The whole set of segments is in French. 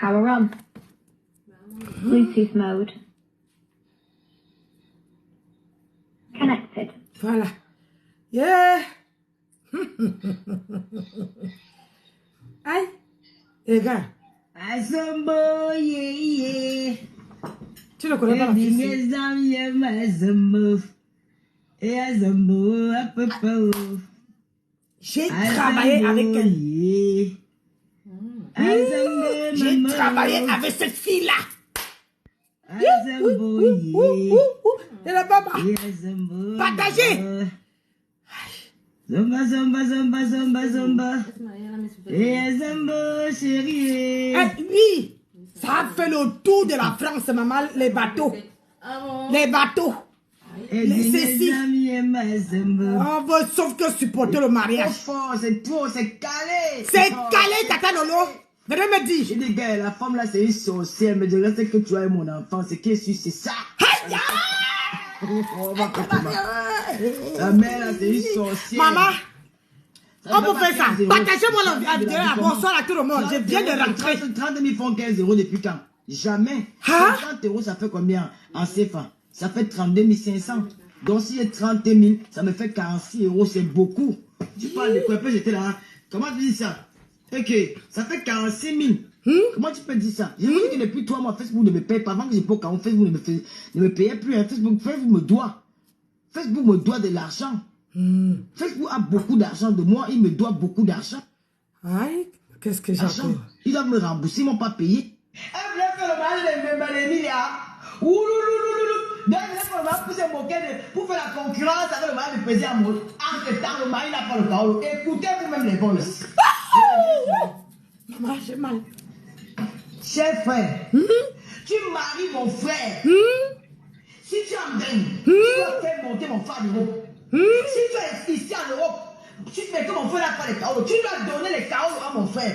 Power on. Bluetooth mode. Connected. Voilà. Yeah. Aïe. Les gars. Azombo, yeah. Tu ne connais pas la fille. J'ai travaillé avec elle. J'ai travaillé avec cette fille-là. Et la baba. Partagez. Zomba, zomba, zomba, zomba, zomba. Et zomba, chérie. Oui, ça a fait le tour de la France, maman, les bateaux. Les bateaux. Les ceci. On veut sauf que supporter le mariage. C'est trop, c'est calé. C'est calé, tata Lolo. Venez me dire. Je dis, gars, la femme là, c'est une sorcière. Mais je reste que tu as mon enfant. C'est qui c'est ça. Aïe! La mère là, c'est une sorcière. Maman, on peut faire ça. Partagez-moi la vidéo. Bonsoir à tout le monde. Je viens de rentrer. 30 000 font 15 € depuis quand? Jamais. 50 €, ça fait combien en CFA? Ça fait 32 500. Donc si j'ai 30 000, ça me fait 46 €. C'est beaucoup. Tu parles de quoi? J'étais là. Comment tu dis ça? Ok, ça fait 46 000. Comment tu peux dire ça? J'ai dit que depuis 3 mois, Facebook ne me paye pas. Avant que j'ai pas quand Facebook ne me payait plus. Hein. Facebook me doit. Facebook me doit de l'argent. Facebook a beaucoup d'argent de moi. Il me doit beaucoup d'argent. Aïe, qu'est-ce que j'ai fait? Ils doivent me rembourser, ils m'ont pas payé. Elle voulait faire le mal de milliards. Ouloulouloulou. Donc, elle voulait faire pour se moquer pour faire la concurrence avec le mal de peser à mon. Entre temps, le mari n'a pas le chaos. Écoutez vous-même les vols. Maman, j'ai mal. Cher frère, tu maries mon frère. Si tu en gagnes, tu vas faire monter mon frère en Europe. Si tu es ici en Europe, tu fais que mon frère n'a pas les chaos. Tu dois donner les chaos à mon frère.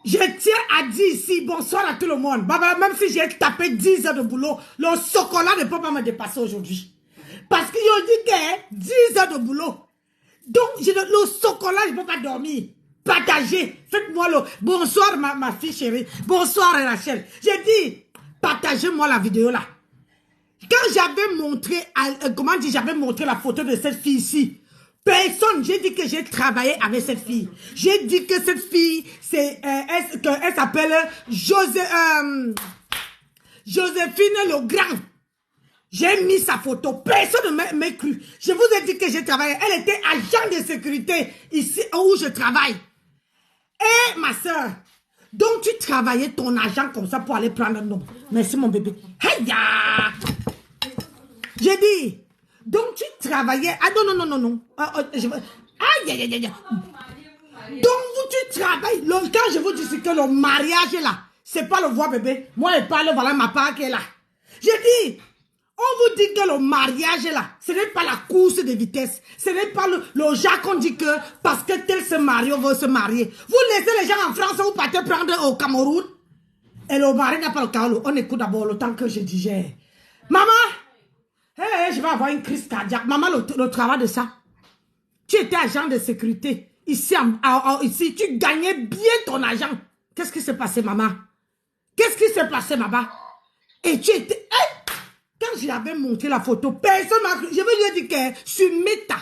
Je tiens à dire ici, bonsoir à tout le monde. Baba, même si j'ai tapé 10 heures de boulot, le chocolat ne peut pas me dépasser aujourd'hui. Parce qu'ils ont dit que 10 heures de boulot. Donc, le chocolat, je ne peux pas dormir. Partagez. Faites-moi le... Bonsoir, ma fille chérie. Bonsoir, Rachel. J'ai dit, partagez-moi la vidéo là. Quand j'avais montré, comment dire, j'avais montré la photo de cette fille ici. Personne, j'ai dit que j'ai travaillé avec cette fille. J'ai dit que cette fille, c'est, elle s'appelle Joséphine Legrand. J'ai mis sa photo. Personne ne m'a cru. Je vous ai dit que j'ai travaillé. Elle était agent de sécurité ici où je travaille. Et ma soeur, donc tu travaillais ton argent comme ça pour aller prendre un nom. Merci mon bébé. Hey, j'ai dit, donc tu travaillais. Ah non. Aïe. Donc tu travailles. Quand je vous dis que le mariage est là, c'est pas le voir bébé. Moi je parle, voilà ma part qui est là. J'ai dit, on vous dit que le mariage est là. Ce n'est pas la course de vitesse. Ce n'est pas le genre qu'on dit que parce que tel se marie, on veut se marier. Vous laissez les gens en France, vous partez prendre au Cameroun. Et le mari n'a pas le carreau. On écoute d'abord le temps que je digère. Maman, je vais avoir une crise cardiaque. Maman, le travail de ça. Tu étais agent de sécurité. Ici, ici, tu gagnais bien ton argent. Qu'est-ce qui s'est passé, maman? Qu'est-ce qui s'est passé, maman? Et tu étais... Quand j'avais montré la photo, personne m'a cru. Je veux lui dire que sur Meta,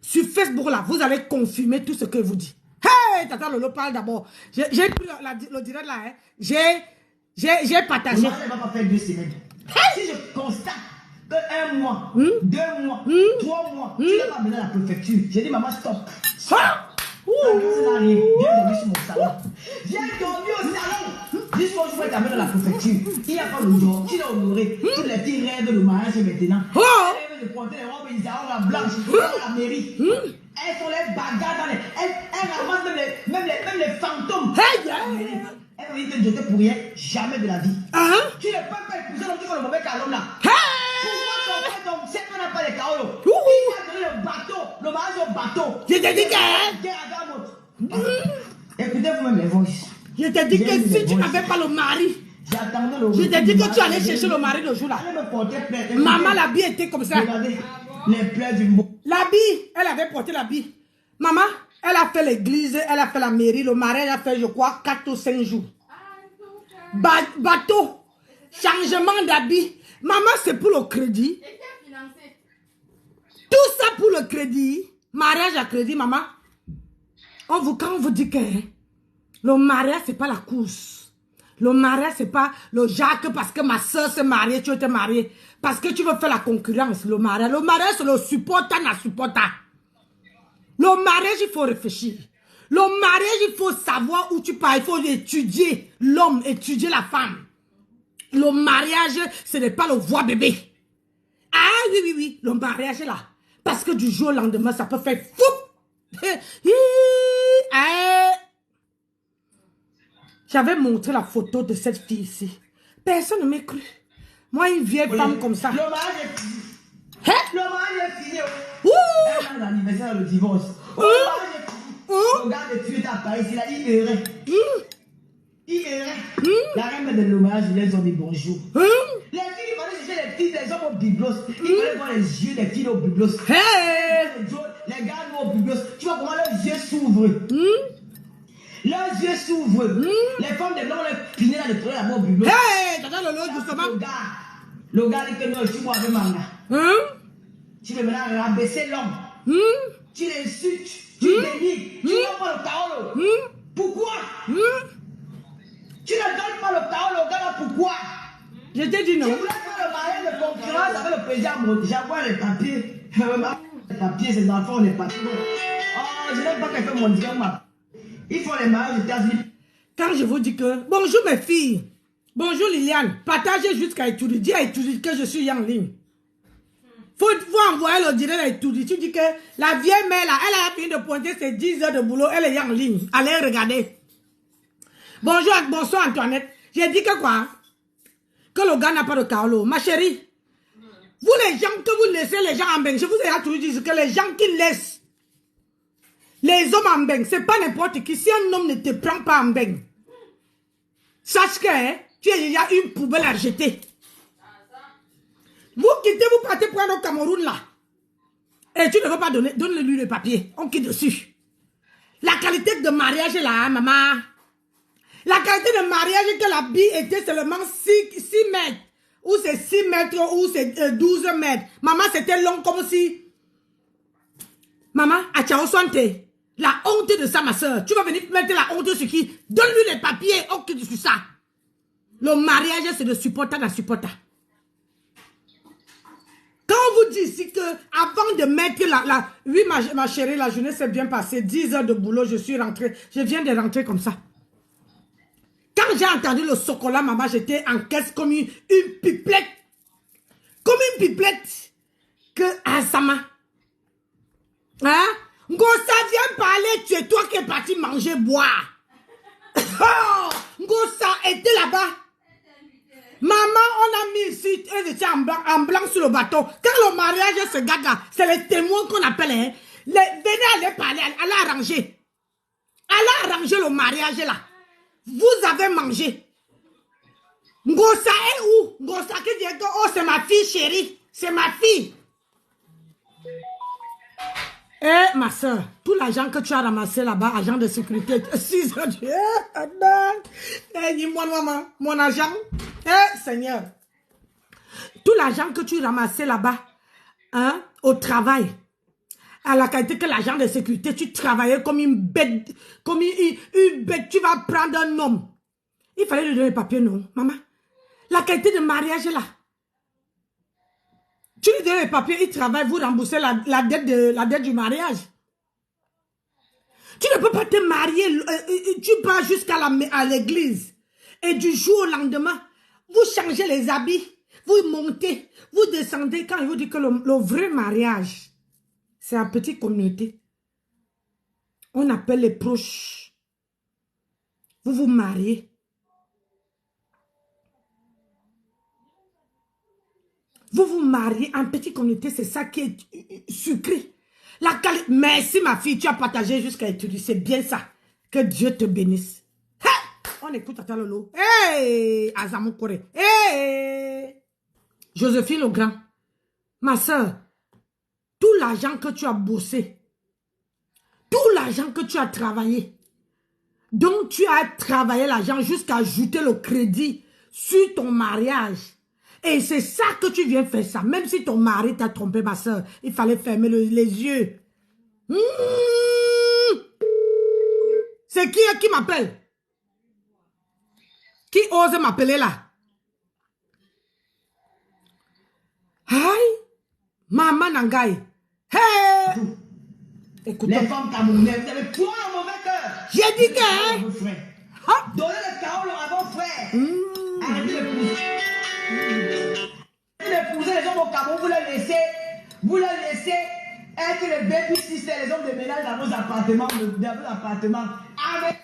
sur Facebook, là, vous allez confirmer tout ce que vous dites. Hey, Tata Lolo parle d'abord. J'ai pris le direct là, hein. J'ai partagé. Moi, elle ne va pas faire 2 semaines. Si je constate que 1 mois, 2 mois, 3 mois, tu n'as pas besoin de la préfecture. J'ai dit, maman, stop. Stop. Viens dormir sur mon salon. Viens dormir au salon. Jusqu'au jour où tu t'amènes dans la préfecture. Il n'y a pas le jour. Tu l'as honoré. Tous les petits rêves de mariage maintenant. Les rêves de porter les robes Isaora blanches dans la mairie. Elles sont les bagarres dans les... Elles ramassent même les fantômes. Elles vont dire que je te pour rien. Jamais de la vie. Tu ne peux pas épouser l'homme qui fait le mauvais calom là. Pourquoi ton frère, c'est qu'on n'a pas les caolos? Il a donné le bateau. Le mariage au bateau. Je t'ai dit que... Écoutez vous-même les voices. Je t'ai dit que si tu n'avais pas le mari, je t'ai dit que tu allais chercher le mari le jour là. Maman, l'habit était comme ça. Regardez les plaies du mot. L'habit, elle avait porté l'habit. Maman, elle a fait l'église, elle a fait la mairie, le mari, elle a fait, je crois, 4 ou 5 jours. bateau, changement d'habit. Maman, c'est pour le crédit. Tout ça pour le crédit. Mariage à crédit, maman. Quand on vous dit que le mariage, c'est pas la course. Le mariage, c'est pas le Jacques parce que ma soeur s'est mariée, tu veux te marier. Parce que tu veux faire la concurrence. Le mariage, c'est le supporter, la supporter. Le mariage, il faut réfléchir. Le mariage, il faut savoir où tu pars. Il faut étudier l'homme, étudier la femme. Le mariage, ce n'est pas le voir bébé. Ah oui, le mariage est là. Parce que du jour au lendemain, ça peut faire fou. J'avais montré la photo de cette fille ici. Personne ne m'a cru. Moi, une vieille femme comme ça. Le mariage est fini. Hein? Le mariage est fini. Ouh! L'anniversaire, le divorce. Le mariage est fini. Le gars de tuer ta Paris, il errait. Il errait. La reine de l'hommage, ils les ont dit bonjour. Les filles, il fallait chercher les filles, les hommes au biblos. Il fallait voir les yeux des filles au biblos. Les gars au biblos. Tu vois comment leurs yeux s'ouvrent. Leurs yeux s'ouvrent. Les femmes de l'homme, les pinés là de trouver la mort au biblos. T'as le lot justement. Le gars dit que non, tu vois avec manga. Tu veux maintenant rabaisser l'homme. Tu l'insultes. Tu dénigres. Tu n'as pas le parole. Pourquoi? Tu ne donnes pas le parole au gars, pourquoi? Je t'ai dit non. Tu voulais faire le mariage de concurrence avec le président. J'envoie les papiers. Les papiers, ces enfants, les papiers. Oh, je n'aime pas quelqu'un mon Dieu. Il faut les mariages aux États-Unis. Quand je vous dis que... Bonjour mes filles. Bonjour Liliane. Partagez jusqu'à étudier. Dis à étudier que je suis en ligne. Faut envoyer le direct à étudier. Tu dis que la vieille mère là, elle a fini de pointer ses 10 heures de boulot. Elle est en ligne. Allez regarder. Bonjour, bonsoir Antoinette. J'ai dit que quoi? Que le gars n'a pas de Carlo. Ma chérie, vous les gens que vous laissez les gens en bain, je vous ai toujours dit que les gens qui laissent les hommes en bain, c'est pas n'importe qui. Si un homme ne te prend pas en bain, sache que tu es déjà une poubelle à jeter. Vous quittez, vous partez prendre au Cameroun là. Et tu ne veux pas donner, donne-lui le papier. On quitte dessus. La qualité de mariage est là, maman. La qualité de mariage que la bille était seulement 6 mètres. Ou c'est 6 mètres ou c'est 12 mètres. Maman, c'était long comme si... Maman, à Tchaosante, la honte de ça, ma soeur. Tu vas venir mettre la honte sur qui? Donne-lui les papiers. Ok, sur ça. Le mariage, c'est de supporter à supporter. Quand on vous dit ici que avant de mettre oui, ma chérie, la journée s'est bien passée. 10 heures de boulot, je suis rentrée. Je viens de rentrer comme ça. Quand j'ai entendu le chocolat, maman, j'étais en caisse comme une pipelette. Comme une pipelette. Que Asama. Hein? Ngosa, viens parler, tu es toi qui es parti manger, boire. Oh, Ngosa était là-bas. Maman, on a mis ici, elle était en blanc sur le bateau. Quand le mariage se gaga, c'est les témoins qu'on appelle. Hein? Venez aller parler, allez arranger. Allez arranger le mariage là. Vous avez mangé. Ngosa est où? Ngosa qui dit que oh, c'est ma fille chérie. C'est ma fille. Eh, ma soeur, tout l'argent que tu as ramassé là-bas, agent de sécurité, 6 heures, dis-moi, maman, mon argent. Eh, Seigneur. Tout l'argent que tu ramassais là-bas, hein, au travail, à la qualité que l'agent de sécurité, tu travaillais comme une bête, une bête, tu vas prendre un homme. Il fallait lui donner le papier, non, maman. La qualité de mariage est là. Tu lui donnes les papiers, il travaille, vous remboursez la dette du mariage. Tu ne peux pas te marier, tu pars jusqu'à l'église. Et du jour au lendemain, vous changez les habits, vous montez, vous descendez. Quand il vous dit que le vrai mariage, c'est une petite communauté. On appelle les proches. Vous vous mariez. Vous vous mariez en petite communauté, c'est ça qui est sucré. Merci ma fille, tu as partagé jusqu'à étudier, c'est bien ça. Que Dieu te bénisse. Hey! On écoute Tata Lolo. Hey! Azamou Kore. Hey! Joséphine Legrand. Ma soeur, tout l'argent que tu as bossé, tout l'argent que tu as travaillé, Donc, tu as travaillé l'argent jusqu'à ajouter le crédit sur ton mariage. Et c'est ça que tu viens faire ça. Même si ton mari t'a trompé, ma soeur, il fallait fermer les yeux. C'est qui m'appelle? Qui ose m'appeler là? Aïe! Maman Nangaï. Hey! Écoute. Les femmes camerounaises, vous avez trop un mauvais cœur. J'ai dit que... Hein? Donnez le carreau à vos frères. Arrêtez d'épouser les hommes au Cameroun, vous les laissez être les baby sisters, les hommes de ménage dans vos appartements, Amen.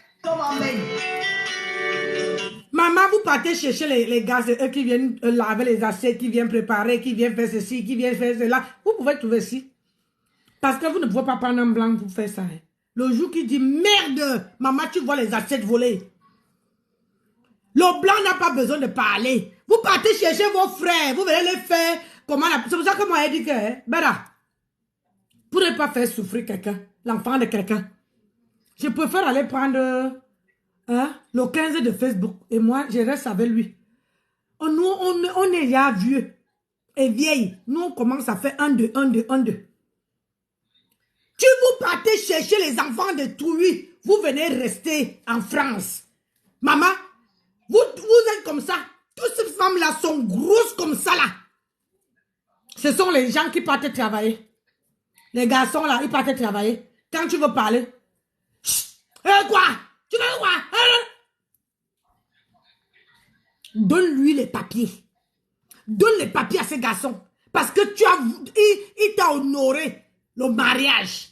Maman, vous partez chercher les gars, eux qui viennent laver les assiettes, qui viennent préparer, qui viennent faire ceci, qui viennent faire cela. Vous pouvez trouver ici. Parce que vous ne pouvez pas prendre un blanc pour faire ça. Hein. Le jour qui dit, merde, maman, tu vois les assiettes voler. Le blanc n'a pas besoin de parler. Vous partez chercher vos frères, vous venez les faire. C'est pour ça que moi, j'ai dit que, hein, Bera, pour ne pas faire souffrir quelqu'un, l'enfant de quelqu'un, je préfère aller prendre le 15 de Facebook et moi, je reste avec lui. Nous, on est déjà vieux et vieille. Nous, on commence à faire 1, 2, 1, 2, 1, 2. Tu vous partez chercher les enfants de Toulouse, vous venez rester en France. Maman, vous êtes comme ça. Toutes ces femmes-là sont grosses comme ça, là. Ce sont les gens qui partent travailler. Les garçons, là, ils partent travailler. Quand tu veux parler, quoi? Tu veux quoi? Donne-lui les papiers. Donne les papiers à ces garçons. Parce que il t'a honoré le mariage.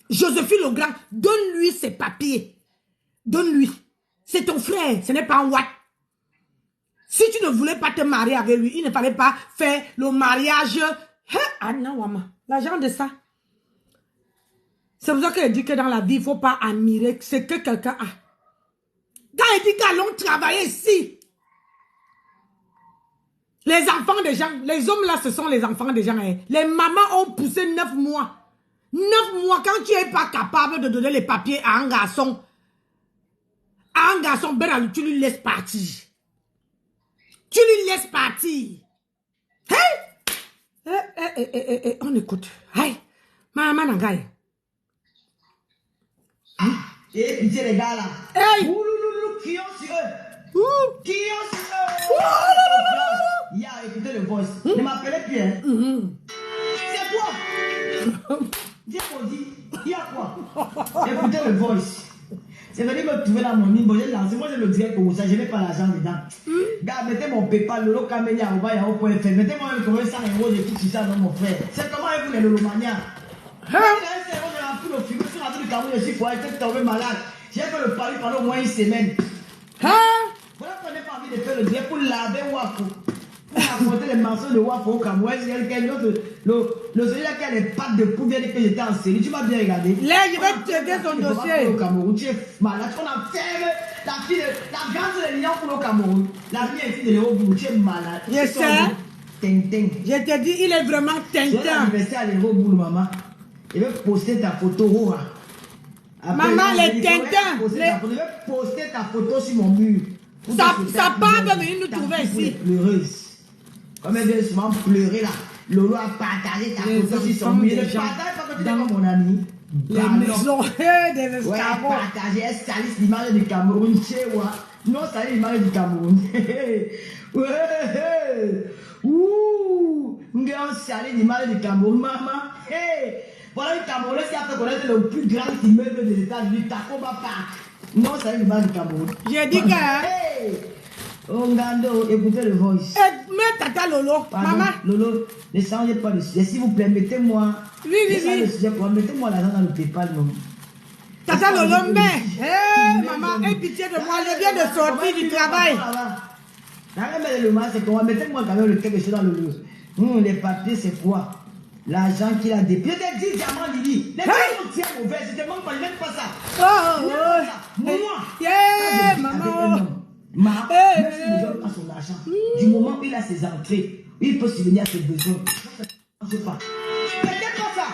Joséphine le Grand, donne-lui ses papiers. Donne-lui. C'est ton frère, ce n'est pas un watt. Si tu ne voulais pas te marier avec lui, il ne fallait pas faire le mariage. Ah non, maman. L'argent de ça. C'est pour ça qu'elle dit que dans la vie, il ne faut pas admirer ce que quelqu'un a. Quand elle dit qu'allons travailler ici, les enfants des gens, les hommes là, ce sont les enfants des gens. Hein. Les mamans ont poussé 9 mois. 9 mois, quand tu n'es pas capable de donner les papiers à un garçon, ben, tu lui laisses partir. Tu lui laisses partir. Hey! On écoute. Hey! Maman Nangaï. Et pitié les gars là. Hey! Qui ont sur eux. Qui ont sur eux. Il y a écouté le voice. Ne m'appelez plus. Hein. C'est quoi? Dieu m'a dit. Il y a quoi? Écoutez le voice. C'est venu me trouver dans mon nimbo. J'ai lancé. Moi, je le dirais comme ça. Je n'ai pas l'argent dedans. Gars, mettez mon PayPal, Lolo Camélia, Yahoo.fr. Mettez-moi un courrier 100 €. J'écoute tout ça dans mon frère. C'est comment vous les Lolomania? Il a un cerveau, j'ai rempli le frigo. Je suis rentré du Cameroun, je suis foiré. J'étais tombé malade. J'ai fait le pari pendant au moins 1 semaine. Voilà qu'on n'a pas envie de faire le bien pour laver Wafo. Pour apporter les mensonges de Wafo au Cameroun. Le celui-là qui a les pattes de poule vient dire que j'étais en série. Tu m'as bien regardé. Là, je vais checker son dossier. Au Cameroun, tu es malade. On enferme la fille de la grande de l'Union pour le Cameroun. La mienne est de l'Eurobourg. Tu es malade. Je sais. Tintin. Je te dis, il est vraiment Tintin. L'anniversaire à l'Eurobourg, maman. Je vais poster ta photo. Maman, les Tintins. Je vais poster ta photo sur mon mur. Ça part de venir nous trouver ici. Pleureuse. Comme elle vient souvent pleurer là. Lolo a partagé ta photo sur son mur. Ne partage pas que tu es comme mon ami. Les maisons des escargots. Ouais, partager, elle salisse l'image du Cameroun. Non, salisse l'image du Cameroun. Ouais. Ouh. On salisse l'image du Cameroun, maman. Hey. Voilà le Camerounais qui a fait connaître le plus grand immeuble des États-Unis, Tacoba Park. Non, ça y est, du Cameroun. J'ai dit que... Hey! Ongando, écoutez le voice. Mais Tata Lolo, pardon, maman. Lolo, ne changez pas le sujet. S'il vous plaît, mettez-moi... Oui. Mettez-moi l'argent dans le PayPal, non. Tata Lolo, mais... Hé, maman, aie pitié de moi. Je viens de sortir du travail. Mettez-moi quand même le quelque chose dans le lieu. Les papiers, c'est quoi? L'argent qu'il a déposé. Je t'ai dit, diamant, Lili. Les gens sont très mauvais. Je te demande pas, je n'aime pas ça. Moi. Yeah, maman. Même si le gens a son argent, du moment où il a ses entrées, il peut subvenir à ses besoins. Je ne sais pas. Peut-être pas ça.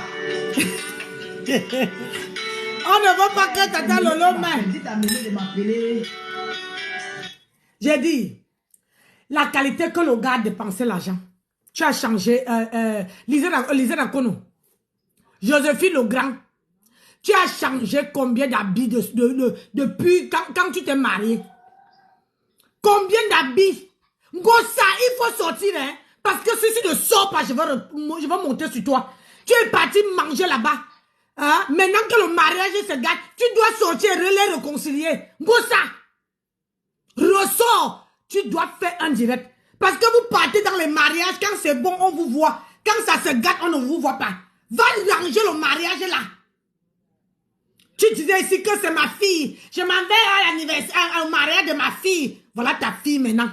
On ne veut pas que Tata Lolo m'aime. Dis ta maison de m'appeler. J'ai dit, la qualité que le gars a dépensé l'argent. Tu as changé, Lisez Nakono. Joséphine Legrand. Tu as changé combien d'habits depuis quand tu t'es marié? Combien d'habits? Gossa, il faut sortir, hein? Parce que si tu ne sors pas, je vais monter sur toi. Tu es parti manger là-bas. Hein? Maintenant que le mariage se gâte, tu dois sortir et les réconcilier. Gossa, ressors. Tu dois faire un direct. Parce que vous partez dans les mariages, quand c'est bon, on vous voit. Quand ça se gâte, on ne vous voit pas. Va ranger le mariage là. Tu disais ici que c'est ma fille. Je m'en vais à l'anniversaire, au mariage de ma fille. Voilà ta fille maintenant.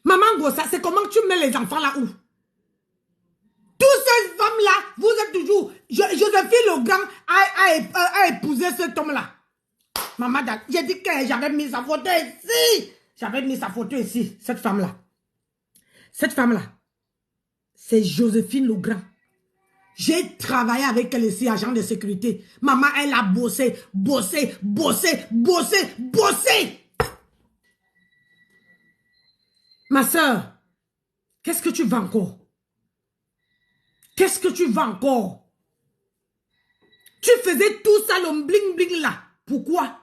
Maman Gossa, c'est comment tu mets les enfants là où? Toutes ces femmes-là, vous êtes toujours... Joséphine Legrand a épousé cet homme-là. Maman, j'ai dit que j'avais mis sa photo ici. J'avais mis sa photo ici, cette femme-là. Cette femme-là, c'est Joséphine Legrand. J'ai travaillé avec elle ici, agent de sécurité. Maman, elle a bossé. Ma soeur, qu'est-ce que tu veux encore? Qu'est-ce que tu veux encore? Tu faisais tout ça, le bling bling là. Pourquoi?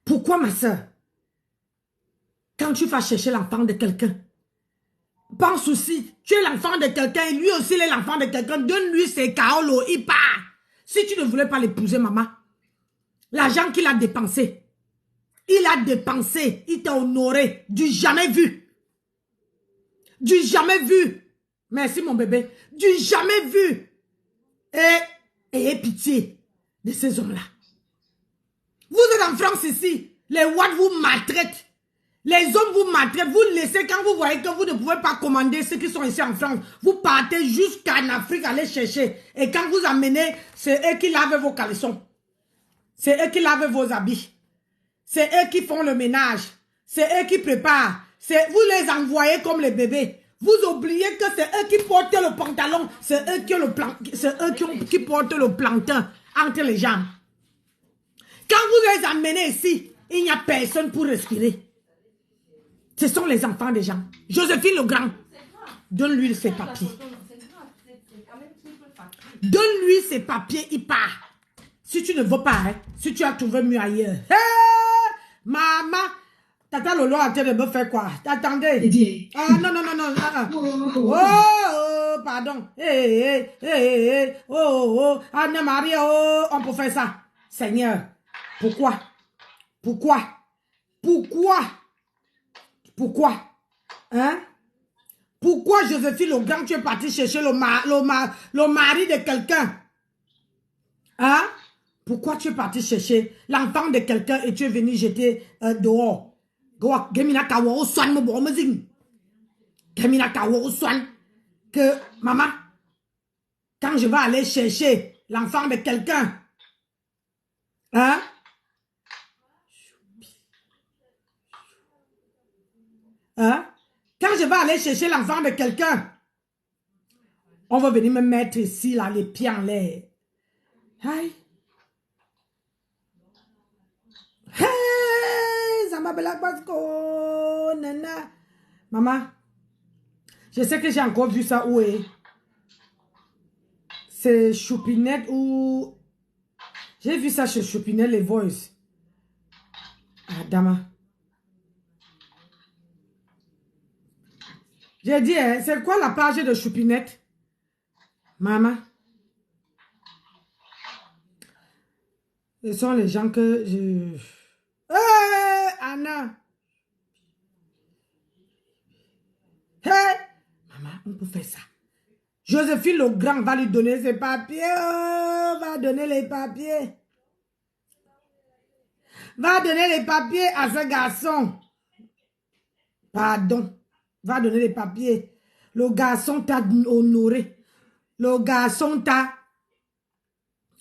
Pourquoi, ma soeur? Quand tu vas chercher l'enfant de quelqu'un, pense aussi, tu es l'enfant de quelqu'un et lui aussi il est l'enfant de quelqu'un. Donne-lui ses kaolo, il part. Si tu ne voulais pas l'épouser, maman, l'argent qu'il a dépensé, il t'a honoré, du jamais vu. Du jamais vu. Merci mon bébé. Du jamais vu. Et ayez pitié de ces hommes-là. Vous êtes en France ici, les Ouads vous maltraitent. Les hommes vous maltraitent, vous laissez quand vous voyez que vous ne pouvez pas commander ceux qui sont ici en France. Vous partez jusqu'en Afrique aller chercher. Et quand vous amenez, c'est eux qui lavent vos caleçons. C'est eux qui lavent vos habits. C'est eux qui font le ménage. C'est eux qui préparent. Vous les envoyez comme les bébés. Vous oubliez que c'est eux qui portent le pantalon. C'est eux qui portent le plantain entre les jambes. Quand vous les amenez ici, il n'y a personne pour respirer. Ce sont les enfants des gens. Joséphine Legrand, donne-lui ses papiers. Donne-lui ses papiers, il part. Si tu ne veux pas, hein, si tu as trouvé mieux ailleurs. Hey, maman, Tata Lolo a de me faire quoi? Attendez. Ah, non. Oh, pardon. Oh, Anne-Marie, on peut faire ça. Seigneur, pourquoi? Hein? Pourquoi Joséphine Legrand, tu es parti chercher le mari de quelqu'un? Hein? Pourquoi tu es parti chercher l'enfant de quelqu'un et tu es venu jeter dehors? Que maman, quand je vais aller chercher l'enfant de quelqu'un, hein? Hein? Quand je vais aller chercher l'enfant de quelqu'un, on va venir me mettre ici, là, les pieds en l'air. Aïe. Hey, ça m'appelle la Basco, nana. Maman, je sais que j'ai encore vu ça où est. C'est Choupinette ou... J'ai vu ça chez Choupinette, les Voice. Ah, dama. J'ai dit, hein, c'est quoi la page de Choupinette? Maman. Ce sont les gens que je... Hey, Anna. Hey. Maman, on peut faire ça. Joséphine Legrand va lui donner ses papiers. Oh, va donner les papiers. Va donner les papiers à ce garçon. Pardon. Va donner les papiers. Le garçon t'a honoré. Le garçon t'a...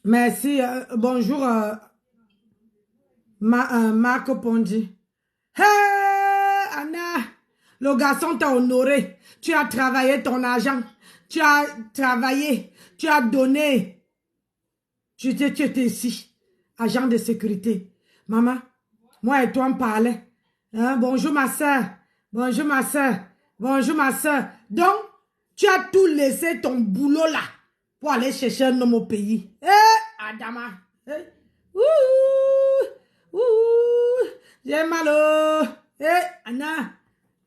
Merci. Bonjour. Marc Pondi. Hey, Anna. Le garçon t'a honoré. Tu as travaillé ton argent. Tu as travaillé. Tu as donné. Tu étais ici, agent de sécurité. Maman, moi et toi, on parlait. Hein? Bonjour ma soeur. Bonjour ma soeur. Bonjour ma soeur. Donc, tu as tout laissé ton boulot là pour aller chercher un homme au pays. Adama. Ouh, j'ai mal au... Anna.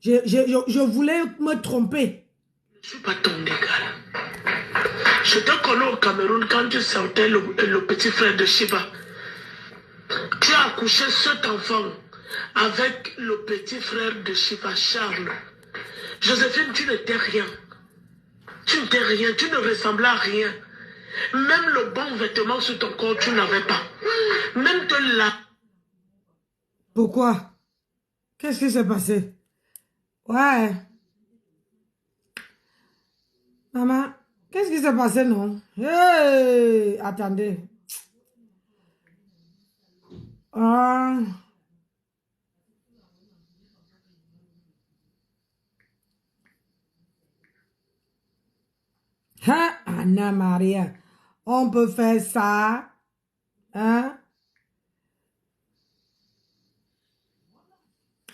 Je voulais me tromper. Je ne suis pas ton égal. Je te connais au Cameroun quand tu sortais le petit frère de Shiva. Tu as accouché cet enfant avec le petit frère de Shiva, Charles. Joséphine, tu n'étais rien. Tu n'étais rien, tu ne ressemblais à rien. Même le bon vêtement sur ton corps, tu n'avais pas. Même te la... Pourquoi? Qu'est-ce qui s'est passé? Ouais. Maman, qu'est-ce qui s'est passé, non? Hey, attendez. Ah. Hein, Anna Maria, on peut faire ça. Hein?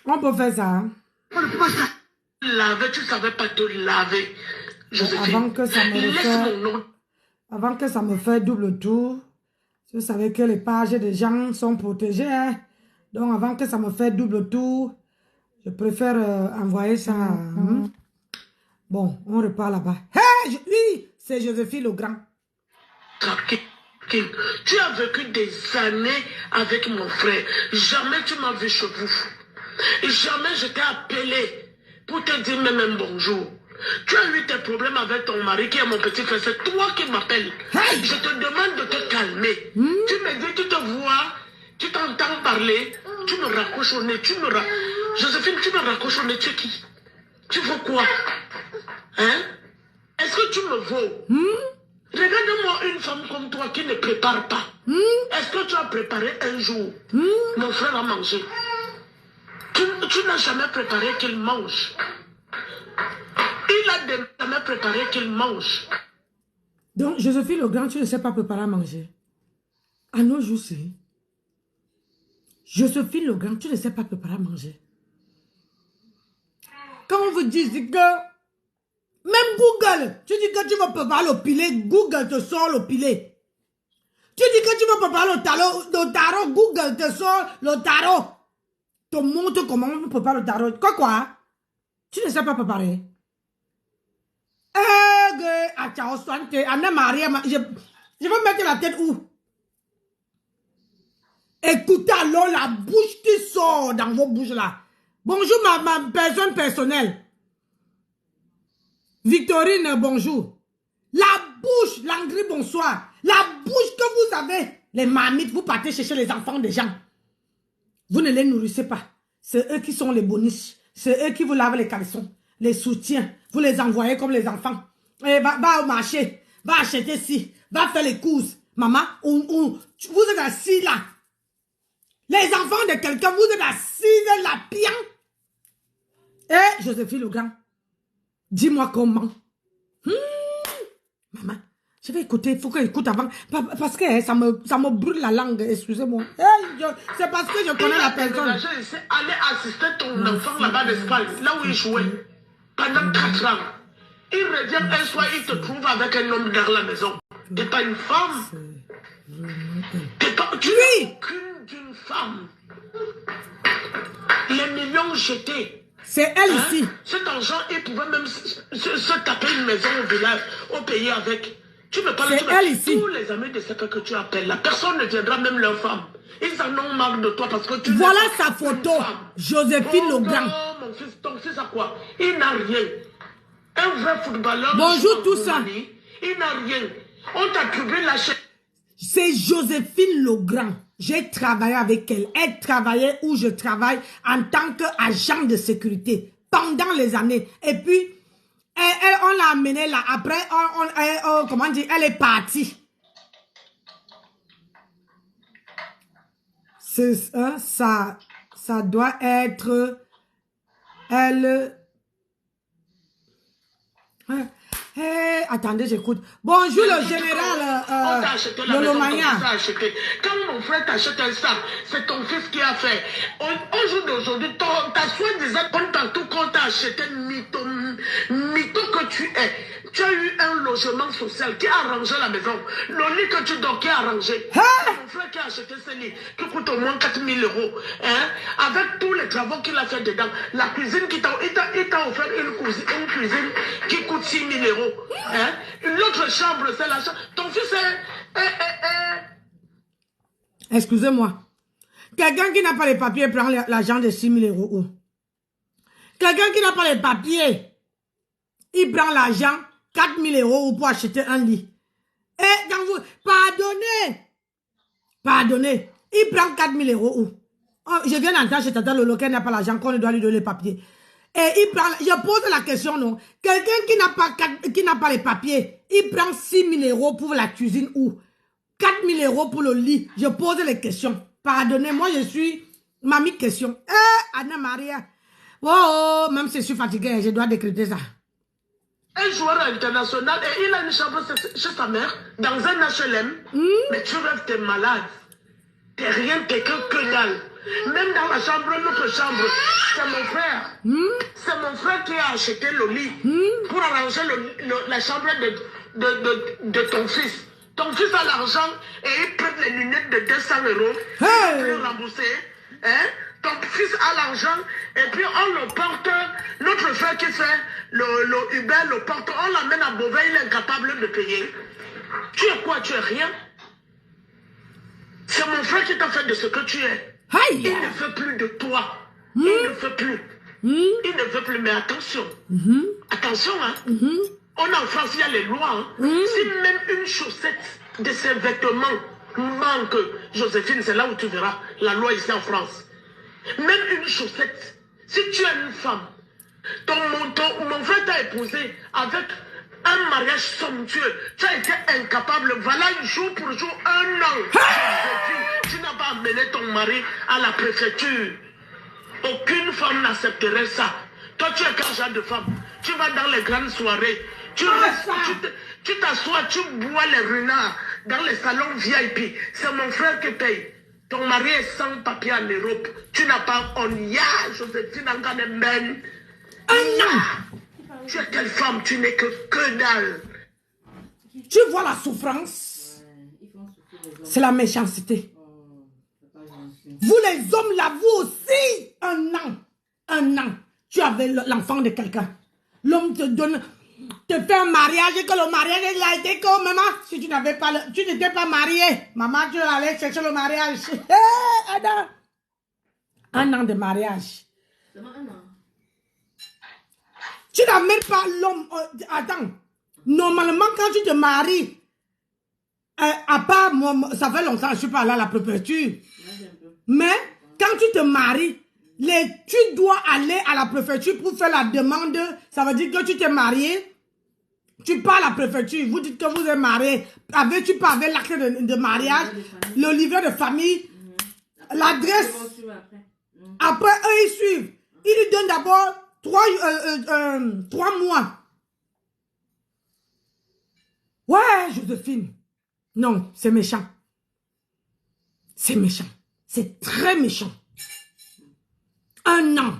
On peut faire ça. Laver, tu ne savais pas te laver. Joséphine, Avant que ça me laisse mon nom. Avant que ça me fasse double tour, je savais que les pages des gens sont protégées. Hein? Donc, avant que ça me fasse double tour, je préfère envoyer ça. Hein? Bon, on repart là-bas. Hey, oui, c'est Joséphine le Grand. Tu as vécu des années avec mon frère. Jamais tu m'as vu chez vous. Jamais je t'ai appelé pour te dire même un bonjour. Tu as eu tes problèmes avec ton mari qui est mon petit frère. C'est toi qui m'appelles. Hey! Je te demande de te calmer. Tu me dis, tu te vois, tu t'entends parler, tu me raccroches au nez, Joséphine, tu me raccroches au nez, tu es qui? Tu veux quoi? Hein? Est-ce que tu me vaux? Regarde-moi une femme comme toi qui ne prépare pas. Est-ce que tu as préparé un jour mon frère a mangé? Tu n'as jamais préparé qu'il mange. Il a jamais préparé qu'il mange. Donc, Joséphine le Grand, tu ne sais pas préparer à manger. À nos jours, c'est... Joséphine le Grand, tu ne sais pas préparer à manger. Quand on vous dit que... Même Google, tu dis que tu vas préparer le pilé, Google te sort le pilé. Tu dis que tu vas préparer le tarot, Google te sort le tarot. Te montre comment on prépare le tarot. Quoi? Tu ne sais pas préparer. Anna Maria, je vais mettre la tête où? Écoutez alors la bouche qui sort dans vos bouches là. Bonjour ma personne personnelle. Victorine, bonjour. La bouche, Langry, bonsoir. La bouche que vous avez, les marmites, vous partez chercher les enfants des gens. Vous ne les nourrissez pas. C'est eux qui sont les bonus. C'est eux qui vous lavent les caleçons, les soutiens. Vous les envoyez comme les enfants. Et va au marché, va acheter ci, va faire les courses. Maman, vous êtes assis là. Les enfants de quelqu'un, vous êtes assis là, bien. Eh, Joséphine le Grand, dis-moi comment. Maman, je vais écouter, il faut que j'écoute avant. Parce que ça me brûle la langue, excusez-moi. C'est parce que je connais la personne. Allez assister ton enfant là-bas d'Espagne, là où il jouait, pendant 4 ans. Il revient un soir, il te trouve avec un homme dans la maison. Tu n'es pas une femme. Tu n'es aucune d'une femme. Les millions jetés. C'est elle ici. Cet argent, il pouvait même se taper une maison au village, au pays avec. Tu me parles de elle ici. Tous les amis de ce que tu appelles là, personne ne viendra, même leur femme. Ils en ont marre de toi parce que tu... Voilà sa photo, Joséphine le Grand. Mon fils, ton fils a quoi? Il n'a rien. Un vrai footballeur. Bonjour tout ça. Il n'a rien. On t'attribue la chaîne. C'est Joséphine le Grand. J'ai travaillé avec elle. Elle travaillait où je travaille en tant qu'agent de sécurité pendant les années. Et puis, on l'a amenée là. Après, comment dire, elle est partie. Ça doit être elle. Attendez, j'écoute. Bonjour le général On t'a acheté la maison, Lolomania. ton fils a acheté. Quand mon frère t'achète un sac, c'est ton fils qui a fait. Au jour d'aujourd'hui, ta soi-disant comme partout qu'on t'a acheté mytho que tu es. Tu as eu un logement social qui a arrangé la maison. Le lit que tu dors qui a arrangé. C'est mon frère qui a acheté ce lit qui coûte au moins 4 000 €. Hein? Avec tous les travaux qu'il a fait dedans. La cuisine il t'a offert une cuisine qui coûte 6 000 €. Hein? L'autre chambre, c'est la chambre. Ton fils est... Excusez-moi. Quelqu'un qui n'a pas les papiers prend l'argent de 6 000 € où? Quelqu'un qui n'a pas les papiers, il prend l'argent, 4 000 € pour acheter un lit. Et quand vous... Pardonnez. Il prend 4 000 € où? Oh, je viens d'entendre chez Tata Lolo qu'elle n'a pas l'argent, qu'on doit lui donner les papiers. Et il prend... Je pose la question, non? Quelqu'un qui n'a pas les papiers, il prend 6 000 € pour la cuisine où? 4 000 € pour le lit. Je pose les questions. Pardonnez, moi je suis mamie question. Anna Maria. Oh, même si je suis fatiguée, je dois décrypter ça. Un joueur international et il a une chambre chez sa mère, dans un HLM. Mais tu rêves, t'es malade. T'es rien, t'es que dalle. Même dans la chambre, notre chambre, c'est mon frère. C'est mon frère qui a acheté le lit pour arranger la chambre de ton fils. Ton fils a l'argent et il prête les lunettes de 200 €. Hey! Il peut rembourser. Hein? Ton fils a l'argent et puis on le porte. Notre frère qui fait le Uber le porte. On l'amène à Beauvais, il est incapable de payer. Tu es quoi? Tu es rien. C'est mon frère qui t'a fait de ce que tu es. Hey! Il ne fait plus de toi. Il ne fait plus. Il ne veut plus. Mais attention. Attention, hein. On est en France, il y a les lois. Hein. Si même une chaussette de ses vêtements manque, Joséphine, c'est là où tu verras la loi ici en France. Même une chaussette. Si tu es une femme, mon frère t'a épousé avec un mariage somptueux. Tu as été incapable. Voilà, jour pour jour, 1 an. Joséphine, tu n'as pas amené ton mari à la préfecture. Aucune femme n'accepterait ça. Toi, tu es quel genre de femme? Tu vas dans les grandes soirées. Tu t'assois, tu bois les renards dans les salons VIP. C'est mon frère qui paye. Ton mari est sans papier en Europe. Tu n'as pas on Joséphine Anganemben. Tu es quelle femme? Tu n'es que dalle. Tu vois la souffrance? C'est la méchanceté. Vous les hommes là, vous aussi, 1 an, tu avais l'enfant de quelqu'un. L'homme te fait un mariage et que le mariage il a été comme maman. Si tu n'avais pas, tu n'étais pas marié, maman, tu allais chercher le mariage. Adam. 1 an de mariage. Tu n'as même pas l'homme. Attends. Normalement, quand tu te maries, à part moi, ça fait longtemps que je suis pas allée à la préfecture. Mais quand tu te maries, tu dois aller à la préfecture pour faire la demande. Ça veut dire que tu t'es marié, tu pars à la préfecture, vous dites que vous êtes marié. Tu pars avec l'acte de mariage, le livret de famille, l'adresse. Après, eux, ils suivent. Ils lui donnent d'abord 3 mois. Ouais, Joséphine. Non, c'est méchant. C'est méchant. C'est très méchant. 1 an,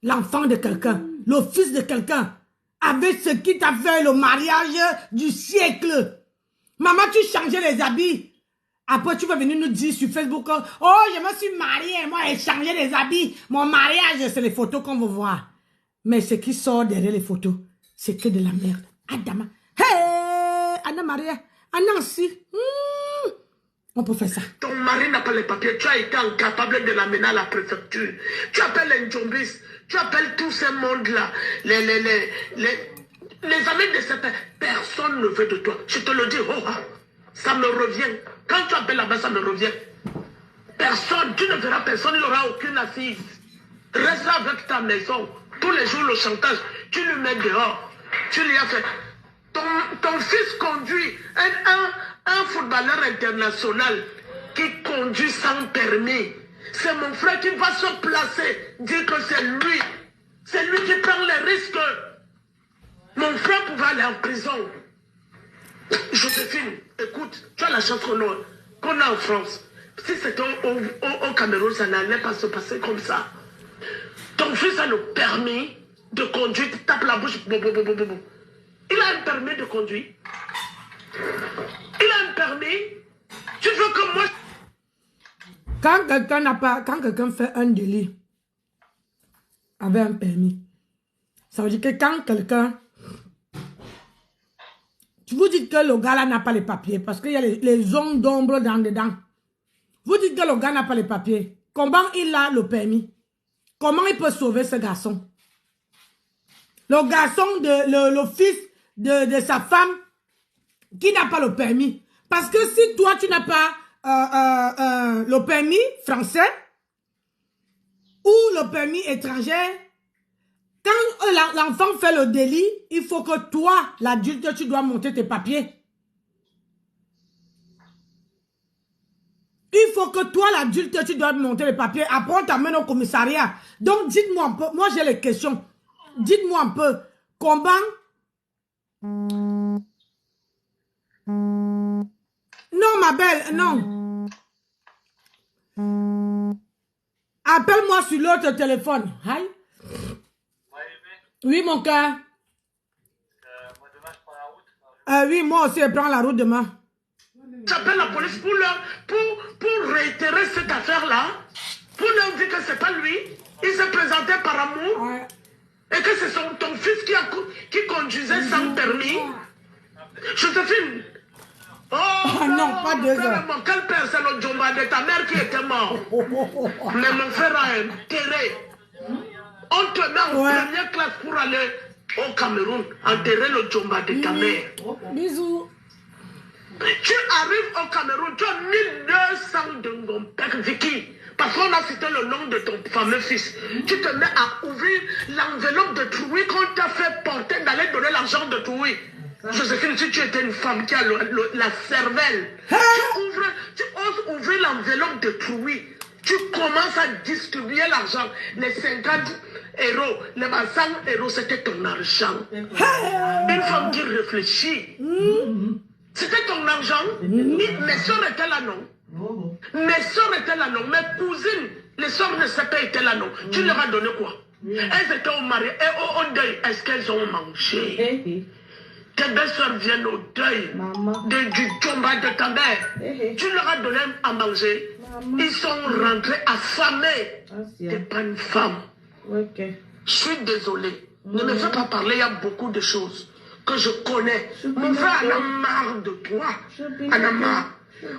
l'enfant de quelqu'un, le fils de quelqu'un, avec ce qui t'a fait le mariage du siècle. Maman, tu changeais les habits. Après, tu vas venir nous dire sur Facebook, oh, je me suis mariée, moi, j'ai changé les habits. Mon mariage, c'est les photos qu'on veut voir. Mais ce qui sort derrière les photos, c'est que de la merde. Adama. Hey, Anna Maria, Anansi. On peut faire ça. Ton mari n'a pas les papiers. Tu as été incapable de l'amener à la préfecture. Tu appelles les Njombis. Tu appelles tous ces mondes-là. Les amis de cette personne ne veut de toi. Je te le dis, ça me revient. Quand tu appelles là-bas, ça me revient. Personne, tu ne verras personne, il n'y aura aucune assise. Reste avec ta maison. Tous les jours, le chantage, tu le mets dehors. Tu lui as fait. Ton fils conduit un footballeur international qui conduit sans permis. C'est mon frère qui va se placer, dire que c'est lui. C'est lui qui prend les risques. Mon frère pouvait aller en prison. Joséphine, écoute, tu as la chance qu'on a en France. Si c'était au Cameroun, ça n'allait pas se passer comme ça. Ton fils a le permis de conduire, tu tapes la bouche. Il a un permis de conduire. Il a un permis. Tu veux que moi... Quand quelqu'un fait un délit avec un permis, ça veut dire que quand quelqu'un... Tu vous dites que le gars là n'a pas les papiers parce qu'il y a les zones d'ombre dedans. Vous dites que le gars n'a pas les papiers. Comment il a le permis? Comment il peut sauver ce garçon? Le garçon, le fils de sa femme qui n'a pas le permis. Parce que si toi tu n'as pas le permis français ou le permis étranger, quand l'enfant fait le délit, il faut que toi, l'adulte, tu dois monter tes papiers. Il faut que toi, l'adulte, tu dois monter les papiers. Après, on t'amène au commissariat. Donc, dites-moi un peu. Moi, j'ai les questions. Dites-moi un peu. Comment... Non, ma belle, non. Appelle-moi sur l'autre téléphone. Hi. Oui, mon cœur. Moi, demain, je prends la route. Oui, moi aussi, je prends la route demain. J'appelle la police pour réitérer cette affaire-là, pour leur dire que c'est pas lui. Il s'est présenté par amour. Ouais. Et que c'est ton fils qui conduisait sans permis. Joséphine. Oh non, pas 2 heures. Quel père, c'est le Djomba de ta mère qui était mort. Mais mon frère a intérêt. On te met en première classe pour aller au Cameroun, enterrer le Djomba de ta mère. Bisous. Tu arrives au Cameroun, tu as 1200 de Ngompek Vicky. Parce qu'on a cité le nom de ton fameux fils. Tu te mets à ouvrir l'enveloppe de Trouy qu'on t'a fait porter d'aller donner l'argent de Trouy. Joséphine, si tu étais une femme qui a la cervelle, tu oses ouvrir l'enveloppe de Trouy. Tu commences à distribuer l'argent. Les 50 euros, les 100 euros, c'était ton argent. Une femme qui réfléchit. C'était ton argent. Mes soeurs étaient là, non? Mes soeurs étaient là, non? Mes cousines, les soeurs de CP étaient là, non? Tu leur as donné quoi? Elles étaient au mariage et au deuil. Est-ce qu'elles ont mangé? Tes belles-soeurs viennent au deuil du Djomba de ta mère. Tu leur as donné à manger. Ils sont rentrés affamés. T'es pas une femme. Je suis désolée. Ne me fais pas parler, il y a beaucoup de choses que je connais. Mon frère en a marre de toi. On en a marre.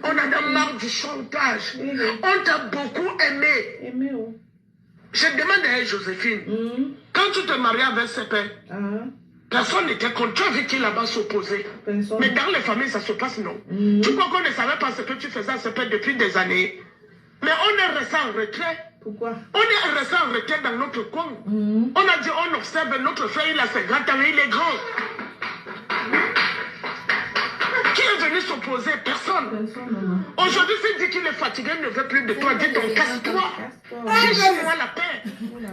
On en a marre du chantage. On t'a beaucoup aimé. Je demande à elle, Joséphine, quand tu te maries avec ses pères, personne n'était contre. Tu as vu qui là-bas s'opposer. Mais dans les familles, ça se passe, non? Tu crois qu'on ne savait pas ce que tu faisais à ce père depuis des années? Mais on est resté en retrait. Pourquoi? On est resté en retrait dans notre coin. On a dit, on observe notre frère, il a 50 ans, il est grand. Qui est venu s'opposer? Personne. Aujourd'hui, s'il dit qu'il est fatigué, il ne veut plus de toi. Dis donc, casse-toi. Laisse-moi la paix.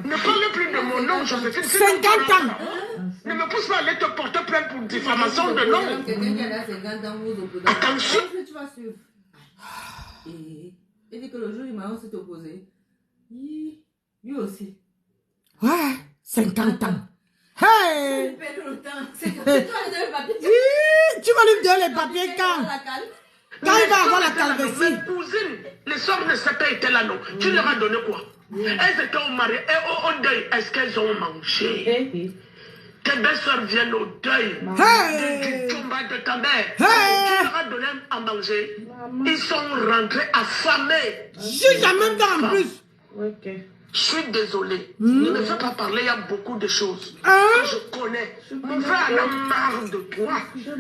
Ne parle plus de mon nom, Joséphine. 50 ans. Ne me pousse pas à aller te porter plainte pour diffamation de nom. Quelqu'un qui a 50 ans vous oppose. Attention. Tu vas suivre. Et dit que le jour où il m'a aussi opposé, lui aussi. Ouais, 50 ans. Hey! C'est toi qui donnes le papier. Tu vas lui donner les papiers quand? Quand il va avoir la calvitie. Mes cousines, les soeurs de CP étaient là, non? Tu leur as donné quoi? Elles étaient au mariage et au deuil. Est-ce qu'elles ont mangé? Tes belles-soeurs viennent au deuil du Djomba de ta mère. Tu leur as donné à manger. Ils sont rentrés affamés. Juste en même temps en plus. Je suis désolée. Ne me fais pas parler, il y a beaucoup de choses que je connais. Mon frère en a marre de toi.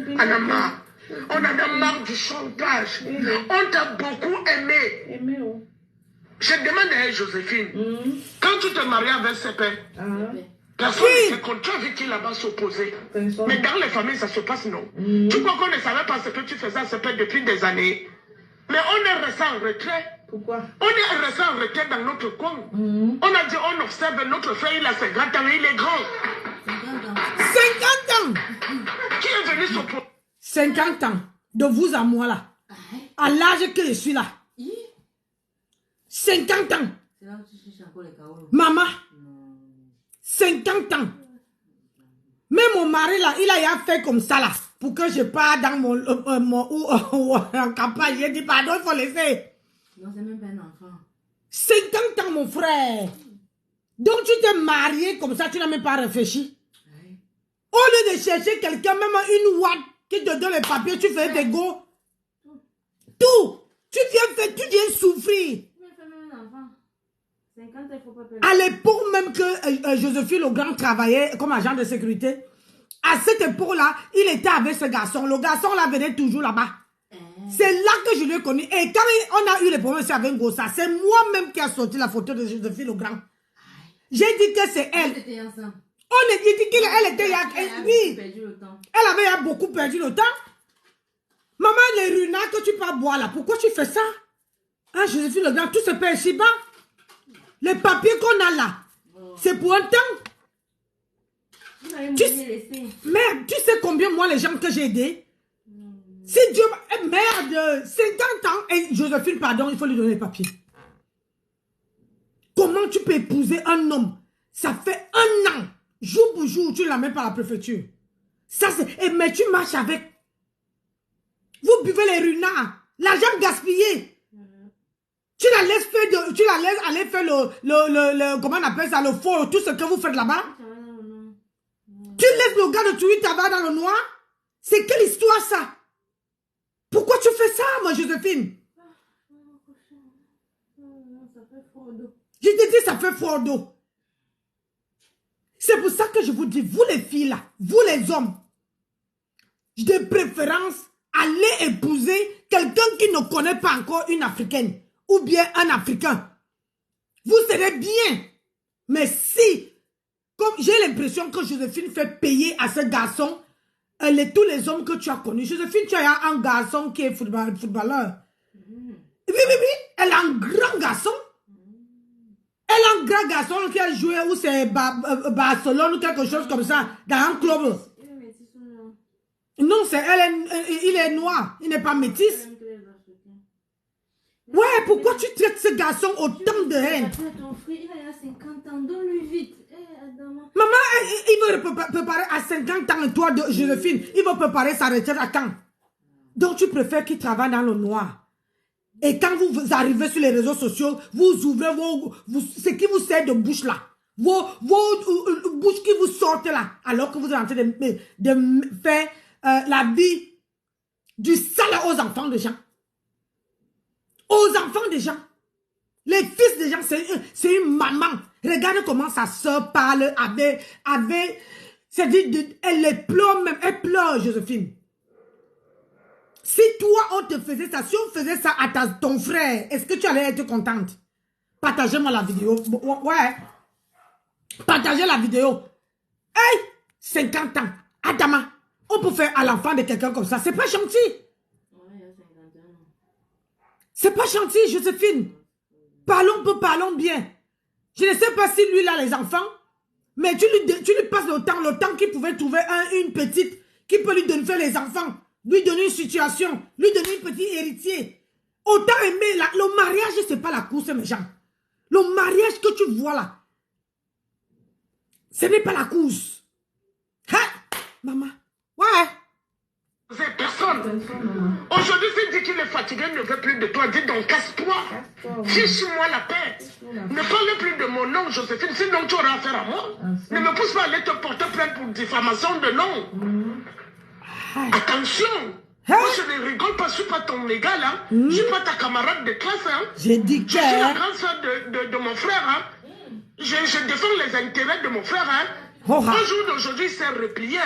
On en a marre. On en a marre du chantage. On t'a beaucoup aimé. Je demande à elle, Joséphine, quand tu te maries avec ses pères, personne ne contre. Tu as vu qui là-bas s'opposer. Mais dans les familles, ça se passe, non? Tu crois qu'on ne savait pas ce que tu faisais à ce père depuis des années? Mais on est resté en retrait. Pourquoi? On est resté en retrait dans notre coin. On a dit, on observe notre frère, il a 50 ans, il est grand. 50 ans. Qui est venu se proposer? 50 ans. De vous à moi là. À l'âge que je suis là. 50 ans. C'est là où tu cherches encore les chaos. Maman. 50 ans. Mais mon mari là, il a fait comme ça là. Pour que je parte dans en campagne. J'ai dit pardon, il faut laisser. Non, c'est même pas un enfant. 50 ans mon frère. Donc tu t'es marié comme ça, tu n'as même pas réfléchi. Au lieu de chercher quelqu'un, même une ouate qui te donne les papiers, tu fais des go. Tout. Tu viens souffrir. À l'époque même que Joséphine Legrand travaillait comme agent de sécurité, à cette époque-là, il était avec ce garçon. Le garçon là venait toujours là-bas. C'est là que je l'ai connu. Et quand on a eu les problèmes avec Ngossa, c'est moi-même qui a sorti la photo de Joséphine Legrand. J'ai dit que c'est elle. On a dit qu'elle était... Oui, elle avait beaucoup perdu le temps. Maman, les runards que tu peux boire là, pourquoi tu fais ça? Hein, Joséphine Legrand, tout se paye ici bas. Les papiers qu'on a là, c'est pour un temps. Merde, tu sais combien moi les gens que j'ai aidés? Si Dieu... Merde, 50 ans. Et Joséphine, pardon, il faut lui donner les papiers. Comment tu peux épouser un homme? Ça fait 1 an. Jour pour jour, tu ne l'amènes pas à la préfecture. Ça, c'est... Mais tu marches avec. Vous buvez les runards. L'argent gaspillé. Tu la laisses faire tu la laisses aller faire le comment on appelle ça, le faux, tout ce que vous faites là-bas. Tu laisses le gars de tuer tabac dans le noir. C'est quelle histoire ça? Pourquoi tu fais ça, moi, Joséphine? Je te dis, ça fait froid d'eau. C'est pour ça que je vous dis, vous les filles là, vous les hommes, de préférence, allez épouser quelqu'un qui ne connaît pas encore une Africaine ou bien un Africain. Vous serez bien. Mais si, comme j'ai l'impression que Joséphine fait payer à ce garçon tous les hommes que tu as connus. Joséphine, tu as un garçon qui est footballeur. Oui, elle a un grand garçon. Elle a un grand garçon qui a joué où c'est Barcelone ou quelque chose comme ça, dans un club. Non, il est noir, il n'est pas métis. Ouais, pourquoi tu traites ce garçon autant de haine? Il a 50 ans, donne-lui vite. Maman, il veut préparer à 50 ans, toi, Joséphine, il veut préparer sa retraite à quand? Donc tu préfères qu'il travaille dans le noir. Et quand vous arrivez sur les réseaux sociaux, vous ouvrez ce qui vous sert de bouche là. Vos bouches qui vous sortent là. Alors que vous êtes en train de faire la vie du sale aux enfants des gens. Aux enfants des gens. Les fils des gens, c'est une maman. Regarde comment sa soeur parle avec c'est-à-dire, elle pleure même. Elle pleure, Joséphine. Si toi, on te faisait ça, si on faisait ça à ton frère, est-ce que tu allais être contente? Partagez-moi la vidéo. Ouais. Partagez la vidéo. Hey, 50 ans. Adama, on peut faire à l'enfant de quelqu'un comme ça. C'est pas gentil. C'est pas gentil, Joséphine. Parlons bien. Je ne sais pas si lui, il a les enfants, mais tu lui passes le temps qu'il pouvait trouver une petite qui peut lui donner faire les enfants. Lui donner une situation, lui donner un petit héritier. Autant aimer, le mariage, c'est pas la course, mes gens. Le mariage que tu vois là, ce n'est pas la course. Hein, maman? Ouais. Personne. Aujourd'hui, si dit qu'il est fatigué, ne veut plus de toi. Dis donc, casse-toi. Fiche-moi la paix. Ne parle plus de mon nom, Joséphine, sinon tu auras affaire à moi. Ne me pousse pas à aller te porter plainte pour diffamation de nom. Attention. Moi, je ne rigole pas, je ne suis pas ton égal. Hein. Je ne suis pas ta camarade de classe. Hein. J'ai dit que... Je suis la grande soeur de mon frère. Hein. Je défends les intérêts de mon frère. Hein. Au jour d'aujourd'hui, il s'est replié.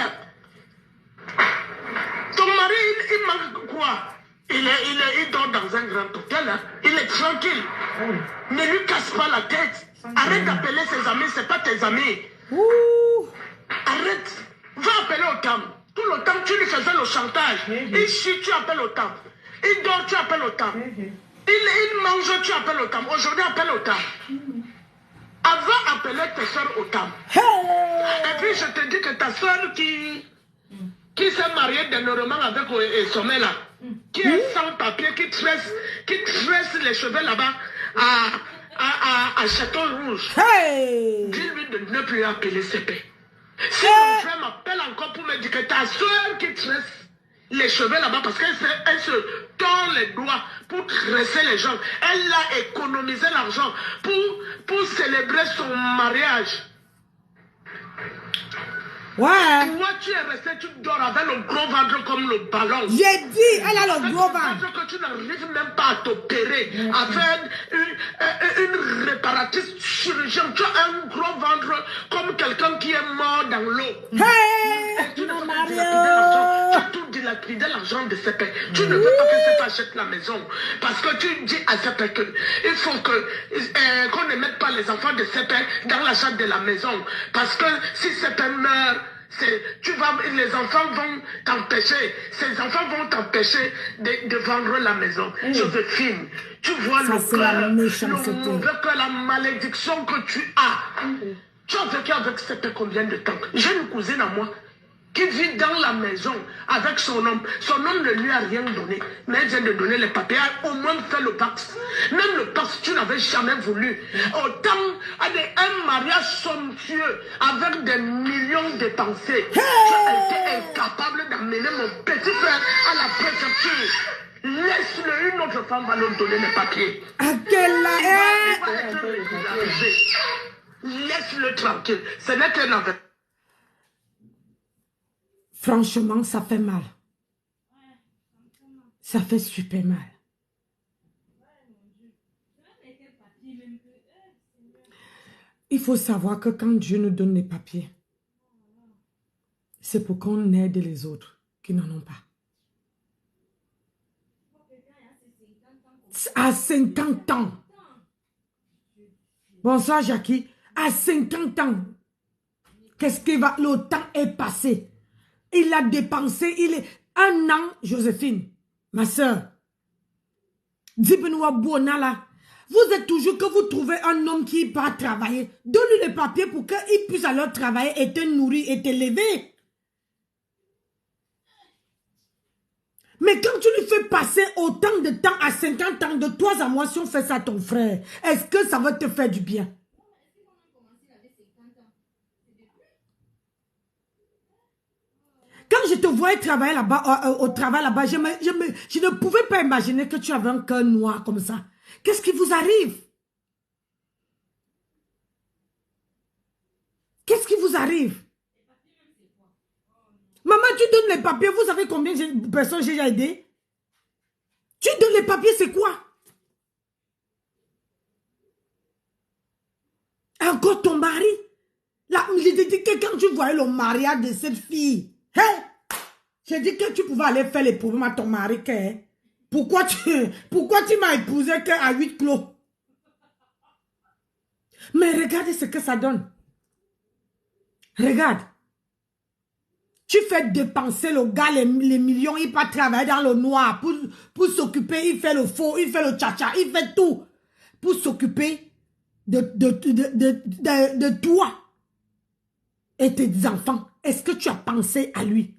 Ton mari, il manque quoi? Il dort dans un grand hôtel. Hein. Il est tranquille. Ne lui casse pas la tête. Arrête d'appeler ses amis, ce n'est pas tes amis. Arrête. Va appeler au temps. Tout le temps, tu lui faisais le chantage. Il chie, tu appelles au temps. Il dort, tu appelles au temps. Il mange, tu appelles au temps. Aujourd'hui, appelle au temps. Avant, appeler tes soeurs au temple. Et puis, je te dis que ta soeur qui s'est mariée dernièrement avec Sommet là, qui est sans papier, qui tresse les cheveux là-bas à Château Rouge. Dis-lui de ne plus appeler CP. Si mon frère m'appelle encore pour me dire que ta soeur qui tresse les cheveux là-bas, parce qu'elle se tord les doigts pour tresser les gens. Elle a économisé l'argent pour célébrer son mariage. Ouais. Toi, tu es resté, tu dors avec le gros ventre comme le ballon. J'ai dit, elle a le gros ventre. Que tu n'arrives même pas à t'opérer, à faire une réparatrice chirurgienne. Tu as un gros ventre comme quelqu'un qui est mort dans l'eau. Tu ne peux pas dilapider l'argent. Tu as tout dilapidé l'argent de CP. Tu ne veux pas que CP achète la maison. Parce que tu dis à CP qu'il faut qu'on ne mette pas les enfants de CP dans l'achat de la maison. Parce que si CP meurt, les enfants vont t'empêcher, ces enfants vont t'empêcher de vendre la maison. Joséphine, tu vois le mauvais cœur, la malédiction que tu as. Tu as vécu avec CP combien de temps? J'ai une cousine à moi qui vit dans la maison avec son homme. Son homme ne lui a rien donné, mais elle vient de donner les papiers, au moins fait le Pax. Même le Pax, tu n'avais jamais voulu. Autant un mariage somptueux avec des millions dépensés. Tu as été incapable d'amener mon petit frère à la préfecture. Laisse-le, une autre femme va lui donner les papiers. Laisse-le tranquille. Ce n'est qu'un envers. Franchement, ça fait mal. Ça fait super mal. Il faut savoir que quand Dieu nous donne les papiers, c'est pour qu'on aide les autres qui n'en ont pas. À 50 ans. Bonsoir Jackie. À 50 ans. Qu'est-ce qui va... Le temps est passé. Il a dépensé, il est 1 an, Joséphine, ma soeur. Dis-moi, là. Vous êtes toujours que vous trouvez un homme qui part travailler. Donne-lui les papiers pour qu'il puisse alors travailler et te nourrir et te lever. Mais quand tu lui fais passer autant de temps à 50 ans, de toi à moi, si on fait ça à ton frère, est-ce que ça va te faire du bien? Quand je te voyais travailler là-bas, au travail là-bas, je ne pouvais pas imaginer que tu avais un cœur noir comme ça. Qu'est-ce qui vous arrive? Qu'est-ce qui vous arrive? Maman, tu donnes les papiers, vous savez combien de personnes j'ai aidé? Tu donnes les papiers, c'est quoi? Encore ton mari? Là, j'ai dit que quand tu voyais le mariage de cette fille, hein? J'ai dit que tu pouvais aller faire les problèmes à ton mari. Que, pourquoi tu m'as épousé qu'à 8 clos? Mais regardez ce que ça donne. Regarde. Tu fais dépenser le gars les millions, il va travailler dans le noir pour s'occuper, il fait le faux, il fait le tcha-tcha, il fait tout pour s'occuper de toi et tes enfants. Est-ce que tu as pensé à lui?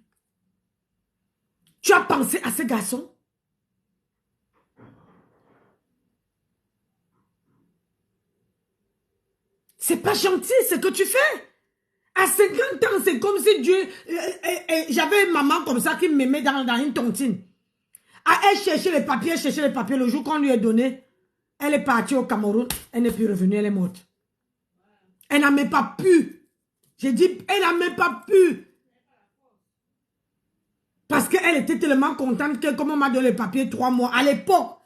Tu as pensé à ce garçon? C'est pas gentil ce que tu fais. À 50 ans, c'est comme si Dieu... J'avais une maman comme ça qui me met dans une tontine. Elle cherchait les papiers, Le jour qu'on lui a donné, elle est partie au Cameroun. Elle n'est plus revenue, elle est morte. Elle n'a même pas pu. J'ai dit, elle n'a même pas pu. Parce qu'elle était tellement contente que comme on m'a donné les papiers 3 mois, à l'époque,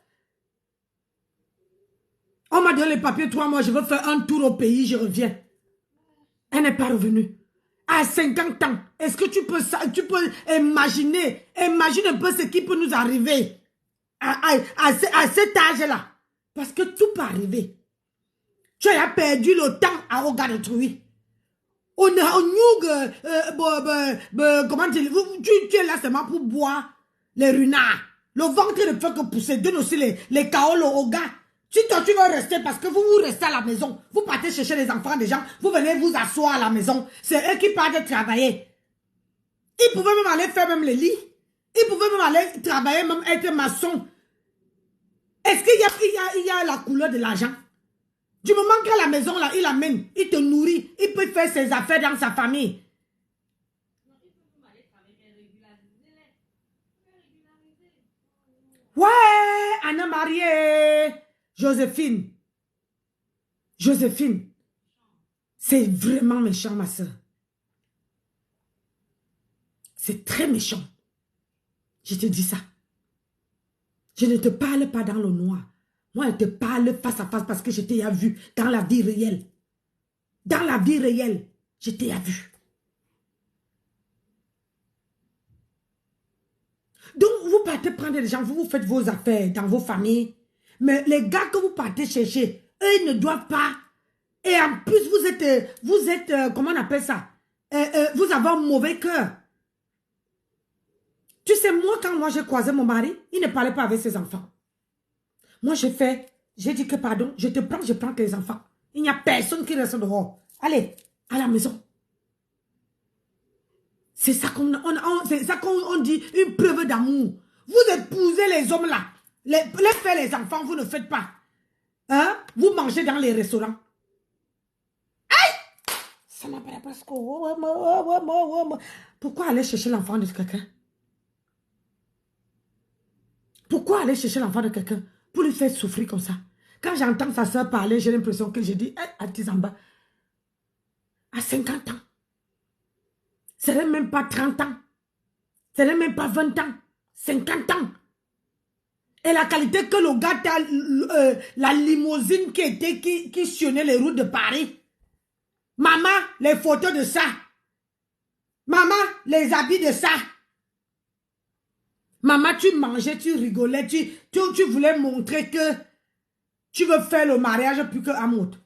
on m'a donné les papiers 3 mois, je veux faire un tour au pays, je reviens. Elle n'est pas revenue. À 50 ans, est-ce que tu peux imaginer, imagine un peu ce qui peut nous arriver à cet âge-là. Parce que tout peut arriver. Tu as perdu le temps au gars d'autrui. Comment dire, tu es là seulement pour boire les runards. Le ventre ne fait que pousser. Donne aussi les kaolos au gars. Si toi tu veux rester parce que vous restez à la maison, vous partez chercher les enfants des gens, vous venez vous asseoir à la maison, c'est eux qui partent travailler. Ils pouvaient même aller faire même les lits. Ils pouvaient même aller travailler, même être maçon. Est-ce qu'il y a la couleur de l'argent? Du moment qu'à la maison, là, il amène, il te nourrit, il peut faire ses affaires dans sa famille. Ouais, Anna mariée. Joséphine. Joséphine. C'est vraiment méchant, ma soeur. C'est très méchant. Je te dis ça. Je ne te parle pas dans le noir. Moi, je te parle face à face parce que je t'ai vu dans la vie réelle. Dans la vie réelle, je t'ai vu. Donc, vous partez prendre des gens, vous faites vos affaires dans vos familles. Mais les gars que vous partez chercher, eux, ils ne doivent pas. Et en plus, vous êtes comment on appelle ça? Vous avez un mauvais cœur. Tu sais, moi, quand j'ai croisé mon mari, il ne parlait pas avec ses enfants. Moi, j'ai dit que pardon, je prends tes enfants. Il n'y a personne qui reste dehors. Allez, à la maison. C'est ça qu'on dit, une preuve d'amour. Vous épousez les hommes là. Les faire les enfants, vous ne faites pas. Hein? Vous mangez dans les restaurants. Aïe! Ça m'appelle presque. Pourquoi aller chercher l'enfant de quelqu'un? Pourquoi aller chercher l'enfant de quelqu'un pour lui faire souffrir comme ça? Quand j'entends sa soeur parler, j'ai l'impression que je dis, à Tizamba, à 50 ans, ce n'est même pas 30 ans, ce n'est même pas 20 ans, 50 ans. Et la qualité que le gars a, la limousine qui sillonnait les routes de Paris. Maman, les photos de ça. Maman, les habits de ça. Maman, tu mangeais, tu rigolais, tu voulais montrer que tu veux faire le mariage plus que Amoud.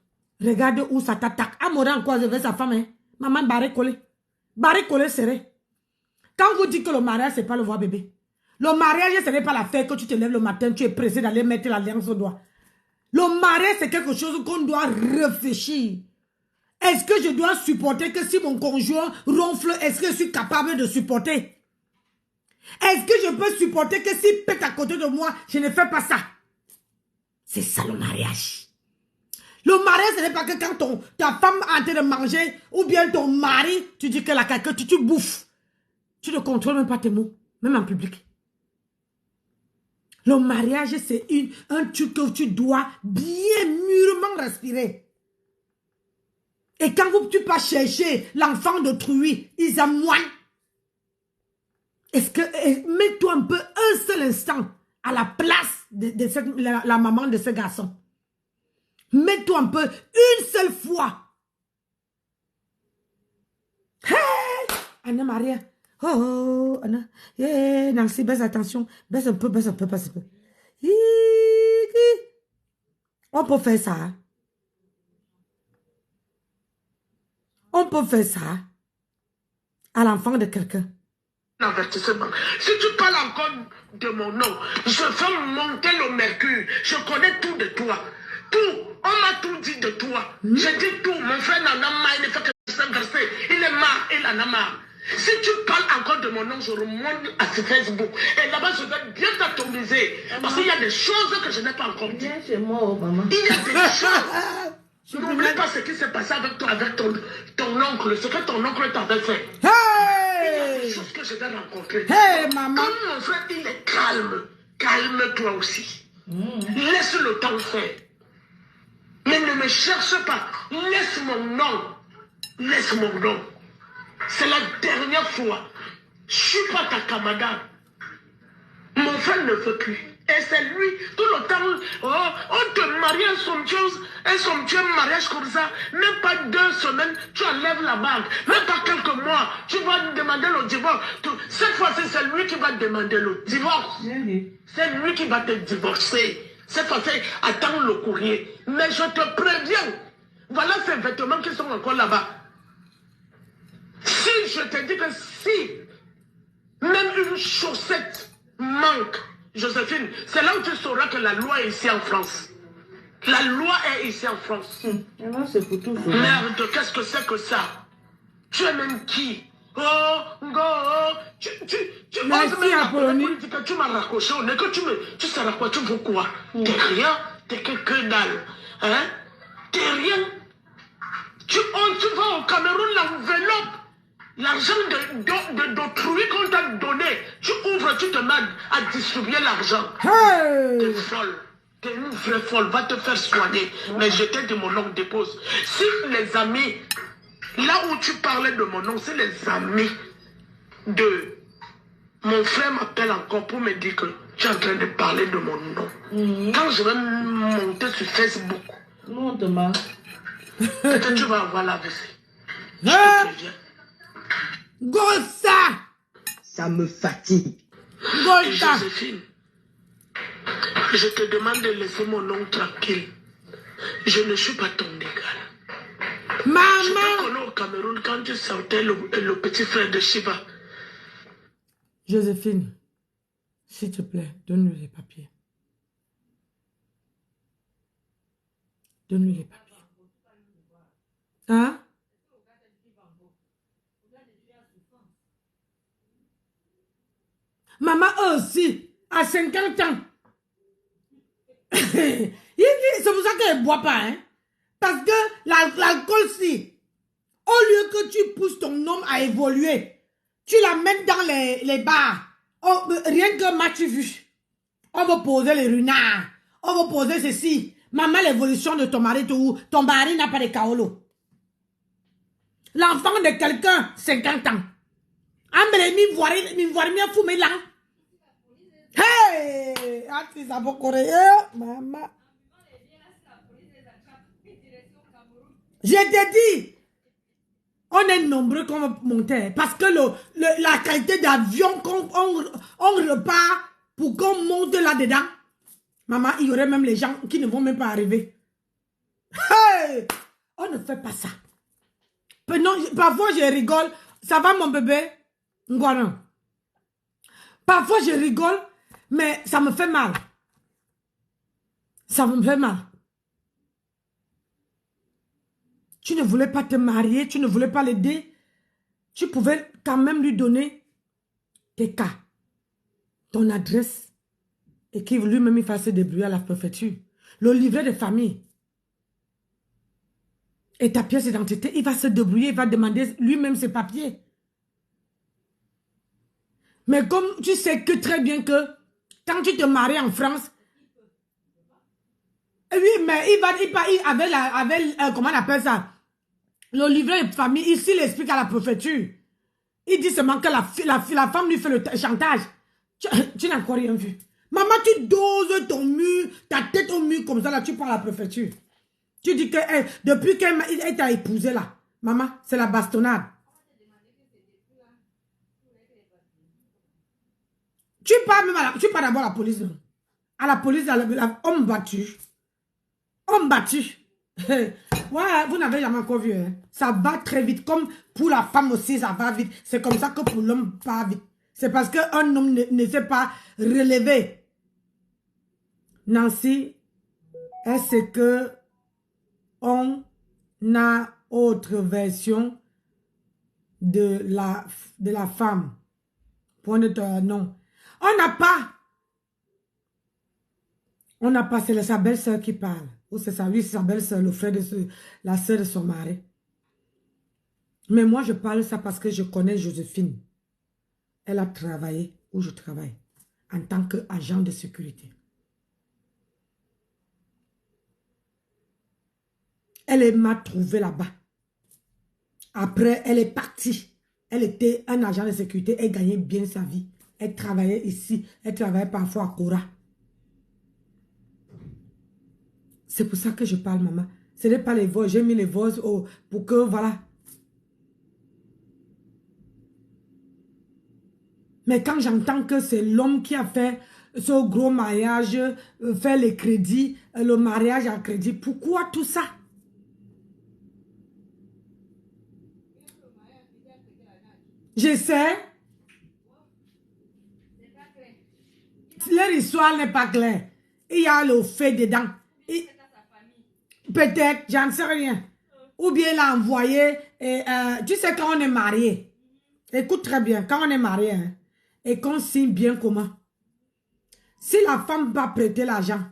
Regarde où ça t'attaque. Amoud a encore avec sa femme. Hein? Maman, barré collé. Barré collé serré. Quand vous dites que le mariage, ce n'est pas le voir bébé. Le mariage, ce n'est pas la fête que tu te lèves le matin, tu es pressé d'aller mettre l'alliance au doigt. Le mariage, c'est quelque chose qu'on doit réfléchir. Est-ce que je dois supporter que si mon conjoint ronfle, est-ce que je suis capable de supporter? Est-ce que je peux supporter que s'il pète à côté de moi, je ne fais pas ça? C'est ça le mariage. Le mariage, ce n'est pas que quand ta femme est en train de manger, ou bien ton mari, tu dis que la caca, tu bouffes. Tu ne contrôles même pas tes mots, même en public. Le mariage, c'est un truc que tu dois bien mûrement respirer. Et quand tu vas chercher l'enfant d'autrui, ils amoignent. Est-ce que, mets-toi un peu, un seul instant, à la place de la maman de ce garçon. Mets-toi un peu, une seule fois. Hey! Anna-Maria. Oh, Anna. Yeah, Nancy, baisse attention. Baisse un peu, baisse un peu, baisse un peu. On peut faire ça. Hein? On peut faire ça à l'enfant de quelqu'un. Avertissement. Si tu parles encore de mon nom, je vais monter le mercure. Je connais tout de toi. Tout. On m'a tout dit de toi. Je dis tout. Mon frère n'en a marre. Il ne fait que se verser. Il est marre. Il en a marre. Si tu parles encore de mon nom, je remonte à ce Facebook. Et là-bas, je vais bien t'atomiser. Parce qu'il y a des choses que je n'ai pas encore dit. Chez moi, maman. Il y a des choses. N'oublie pas ce qui s'est passé avec toi, avec ton oncle. Ce que ton oncle t'avait fait. Hey! Des choses que je vais rencontrer. Hey, maman. Comme mon frère, il est calme. Calme-toi aussi. Laisse le temps faire. Mais ne me cherche pas. Laisse mon nom. Laisse mon nom. C'est la dernière fois. Je ne suis pas ta camarade. Mon frère ne veut plus. Et c'est lui, tout le temps, on te marie un somptueux mariage comme ça. Même pas 2 semaines, tu enlèves la bague. Même pas quelques mois, tu vas demander le divorce. Cette fois-ci, c'est lui qui va demander le divorce. C'est lui qui va te divorcer. Cette fois-ci, attends le courrier. Mais je te préviens, voilà ces vêtements qui sont encore là-bas. Si je te dis que si même une chaussette manque, Joséphine, c'est là où tu sauras que la loi est ici en France. La loi est ici en France. Là, c'est pour tout. Merde, qu'est-ce que c'est que ça? Tu es même qui? Oh, tu Merci, oses même Apollonie. que tu m'as raccroché au nez, que tu sais à quoi tu veux quoi? T'es rien, t'es que dalle. Hein? T'es rien. Tu vas au Cameroun, l'enveloppe, l'argent d'autrui qu'on t'a donné, tu ouvres, tu te mets à distribuer l'argent. Hey! T'es folle. T'es une vraie folle, va te faire soigner. Mais je t'ai dit mon nom dépose. Si les amis, là où tu parlais de mon nom, c'est les amis de mon frère m'appelle encore pour me dire que tu es en train de parler de mon nom. Quand je vais monter sur Facebook, Non, Thomas. peut-être tu vas avoir la vessie. Je Hein? te préviens. Gossa! Ça me fatigue. Gossa! Joséphine, je te demande de laisser mon nom tranquille. Je ne suis pas ton égal. Je te Maman! connais au Cameroun quand tu sortais le petit frère de Shiva. Joséphine, s'il te plaît, donne-lui les papiers. Donne-lui les papiers. Hein? Maman aussi, à 50 ans. C'est pour ça qu'elle ne boit pas, hein? Parce que l'alcool, si, au lieu que tu pousses ton homme à évoluer, tu l'amènes dans les bars. Oh, rien que match vu. On va poser les runards. On va poser ceci. Maman, l'évolution de ton mari, ton mari n'a pas de kaolo. L'enfant de quelqu'un, 50 ans. Ambre, mi voir bien fumé là. Hey! Ah, tu sais pas coréen, maman. Je te dis, on est nombreux qu'on va monter. Parce que la qualité d'avion on repart pour qu'on monte là-dedans. Maman, il y aurait même les gens qui ne vont même pas arriver. Hey! On ne fait pas ça. Non, parfois je rigole. Ça va mon bébé? Ngwana. Parfois je rigole, mais ça me fait mal. Ça me fait mal. Tu ne voulais pas te marier, tu ne voulais pas l'aider. Tu pouvais quand même lui donner tes cas, ton adresse, et qu'il lui-même il fasse se débrouiller à la préfecture. Le livret de famille. Et ta pièce d'identité, il va se débrouiller, il va demander lui-même ses papiers. Mais comme tu sais que très bien que quand tu te maries en France, oui, mais comment on appelle ça? Le livret de famille, ici, il explique à la préfecture. Il dit seulement que la femme lui fait le chantage. Tu n'as encore rien vu. Maman, tu doses ton mur, ta tête au mur comme ça, là, tu pars à la préfecture. Tu dis que depuis qu'elle t'a épousé là, maman, c'est la bastonnade. Tu pars d'abord à la police. Non? À la police, homme battu. Homme battu. Ouais, vous n'avez jamais encore vu. Hein? Ça va très vite. Comme pour la femme aussi, ça va vite. C'est comme ça que pour l'homme, pas vite. C'est parce qu'un homme ne sait pas relever. Nancy, est-ce que on a autre version de la femme? Point de non. On n'a pas. On n'a pas, c'est sa belle-sœur qui parle. Ou c'est sa belle-sœur, le frère de la sœur de son mari. Mais moi, je parle ça parce que je connais Joséphine. Elle a travaillé où je travaille en tant qu'agent de sécurité. Elle m'a trouvé là-bas. Après, elle est partie. Elle était un agent de sécurité. Elle gagnait bien sa vie. Elle travaillait ici. Elle travaillait parfois à Cora. C'est pour ça que je parle, maman. Ce n'est pas les voix. J'ai mis les voix pour que, voilà. Mais quand j'entends que c'est l'homme qui a fait ce gros mariage, fait les crédits, le mariage à crédit, pourquoi tout ça? Je sais. Leur histoire n'est pas claire. Il y a le fait dedans. Peut-être, j'en sais rien. Ou bien il a envoyé, et, tu sais quand on est marié, écoute très bien, quand on est marié, hein, et qu'on signe bien comment, si la femme va prêter l'argent,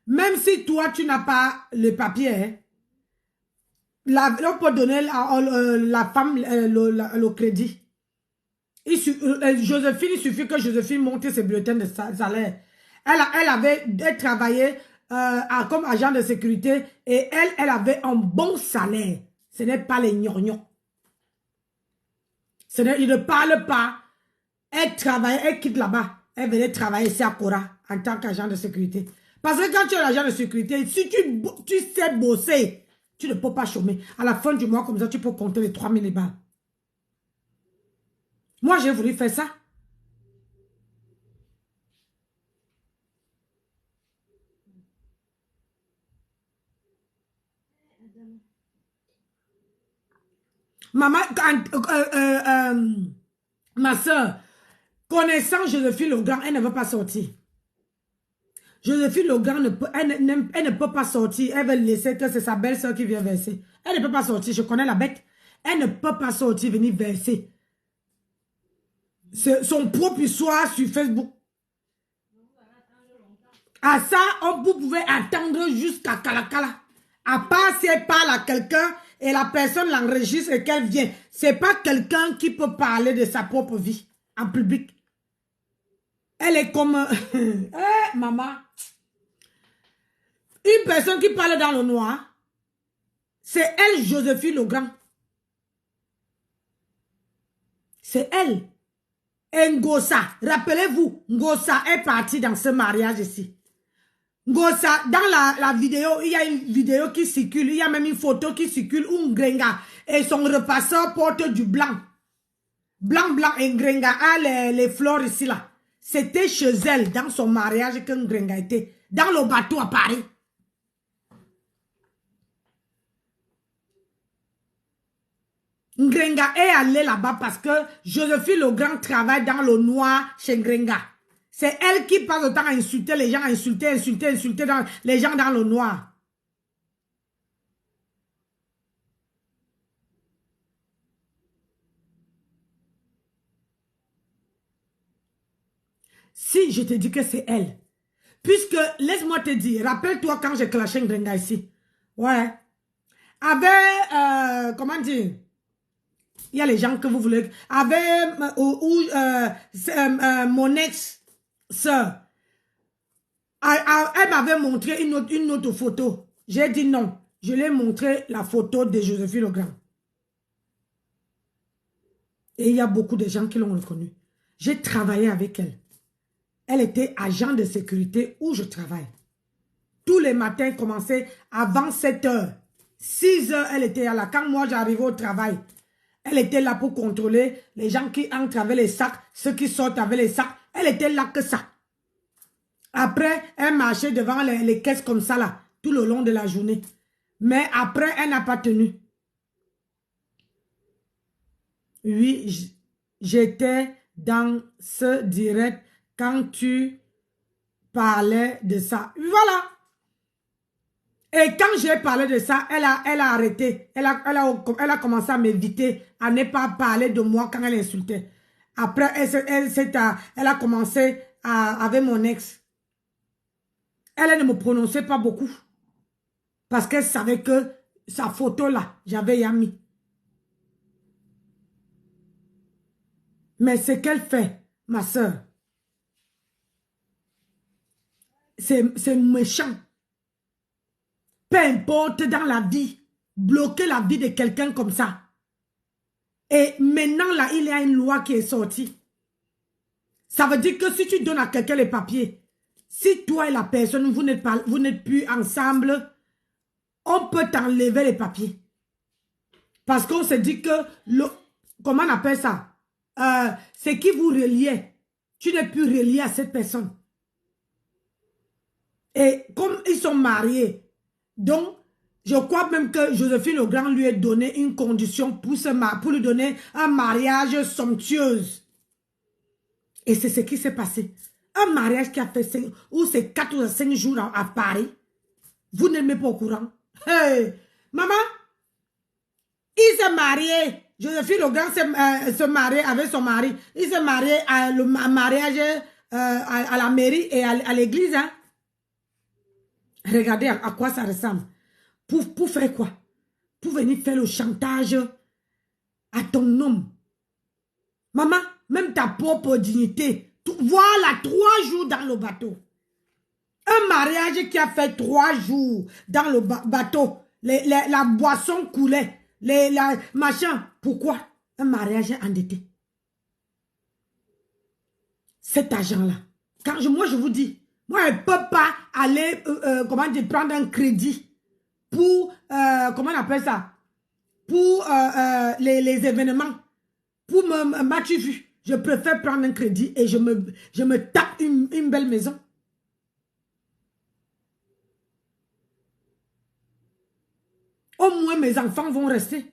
même si toi tu n'as pas le papier, hein, on peut donner la femme le crédit. Joséphine, il suffit que Joséphine monte ses bulletins de salaire. Elle travaillait comme agent de sécurité et elle avait un bon salaire. Ce n'est pas les gnognons. Il ne parle pas. Elle travaille, elle quitte là-bas. Elle venait travailler ici à Cora en tant qu'agent de sécurité. Parce que quand tu es agent de sécurité, si tu sais bosser, tu ne peux pas chômer. À la fin du mois, comme ça, tu peux compter les 3000 balles. Moi, j'ai voulu faire ça. Maman, ma soeur, connaissant Joséphine Legrand, elle ne veut pas sortir. Joséphine Legrand, elle ne peut pas sortir. Elle veut laisser que c'est sa belle-soeur qui vient verser. Elle ne peut pas sortir. Je connais la bête. Elle ne peut pas sortir, venir verser. Son propre histoire sur Facebook. À ça, vous pouvez attendre jusqu'à Kalakala. À part si elle parle à quelqu'un et la personne l'enregistre et qu'elle vient. C'est pas quelqu'un qui peut parler de sa propre vie en public. Elle est comme... maman. Une personne qui parle dans le noir, c'est elle, Joséphine Legrand. C'est elle. Et Ngosa, rappelez-vous, Ngosa est partie dans ce mariage ici. Ngosa, dans la vidéo, il y a une vidéo qui circule, il y a même une photo qui circule où Ngrenga et son repasseur porte du blanc. Blanc, et Ngrenga a les fleurs ici là. C'était chez elle, dans son mariage que Ngrenga était, dans le bateau à Paris. Ngrenga est allé là-bas parce que Joséphine Legrand travaille dans le noir chez Ngrenga. C'est elle qui passe le temps à insulter les gens, insulter les gens dans le noir. Si je te dis que c'est elle, puisque, laisse-moi te dire, rappelle-toi quand j'ai clashé Ngrenga ici. Ouais. Avec, comment dire, il y a les gens que vous voulez, avec mon ex-sœur, elle m'avait montré une autre photo. J'ai dit non. Je lui ai montré la photo de Joséphine Legrand. Et il y a beaucoup de gens qui l'ont reconnue. J'ai travaillé avec elle. Elle était agent de sécurité où je travaille. Tous les matins, elle commençait avant 7 heures. 6 heures, elle était là. Quand moi, j'arrivais au travail, elle était là pour contrôler les gens qui entrent avec les sacs, ceux qui sortent avec les sacs. Elle était là que ça. Après, elle marchait devant les caisses comme ça, là, tout le long de la journée. Mais après, elle n'a pas tenu. Oui, j'étais dans ce direct quand tu parlais de ça. Voilà. Et quand j'ai parlé de ça, elle a arrêté. Elle a commencé à m'éviter, à ne pas parler de moi quand elle insultait. Après, elle a commencé avec mon ex. Elle ne me prononçait pas beaucoup. Parce qu'elle savait que sa photo là, j'avais mis. Mais ce qu'elle fait, ma soeur, c'est méchant. Peu importe dans la vie, bloquer la vie de quelqu'un comme ça. Et maintenant, là, il y a une loi qui est sortie. Ça veut dire que si tu donnes à quelqu'un les papiers, si toi et la personne, vous n'êtes plus ensemble, on peut t'enlever les papiers. Parce qu'on se dit que, comment on appelle ça? C'est qui vous reliait. Tu n'es plus relié à cette personne. Et comme ils sont mariés, donc, je crois même que Joséphine Legrand lui a donné une condition pour lui donner un mariage somptueux. Et c'est ce qui s'est passé. Un mariage qui a fait 5, ou c'est 4 ou 5 jours à Paris. Vous n'êtes même pas au courant. Hey, maman, il s'est marié. Joséphine Logan se marié avec son mari. Il s'est marié à le mariage à la mairie et à l'église. Hein? Regardez à quoi ça ressemble. Pour faire quoi? Pour venir faire le chantage à ton homme. Maman, même ta propre dignité. Voilà, 3 jours dans le bateau. Un mariage qui a fait 3 jours dans le bateau. La boisson coulait. Machin. Pourquoi? Un mariage endetté. Cet argent-là. Moi, je vous dis, moi, je ne peux pas aller, comment dire, prendre un crédit pour, comment on appelle ça? Pour les événements. Pour m'as-tu vu? Je préfère prendre un crédit et je me tape une belle maison. Au moins, mes enfants vont rester.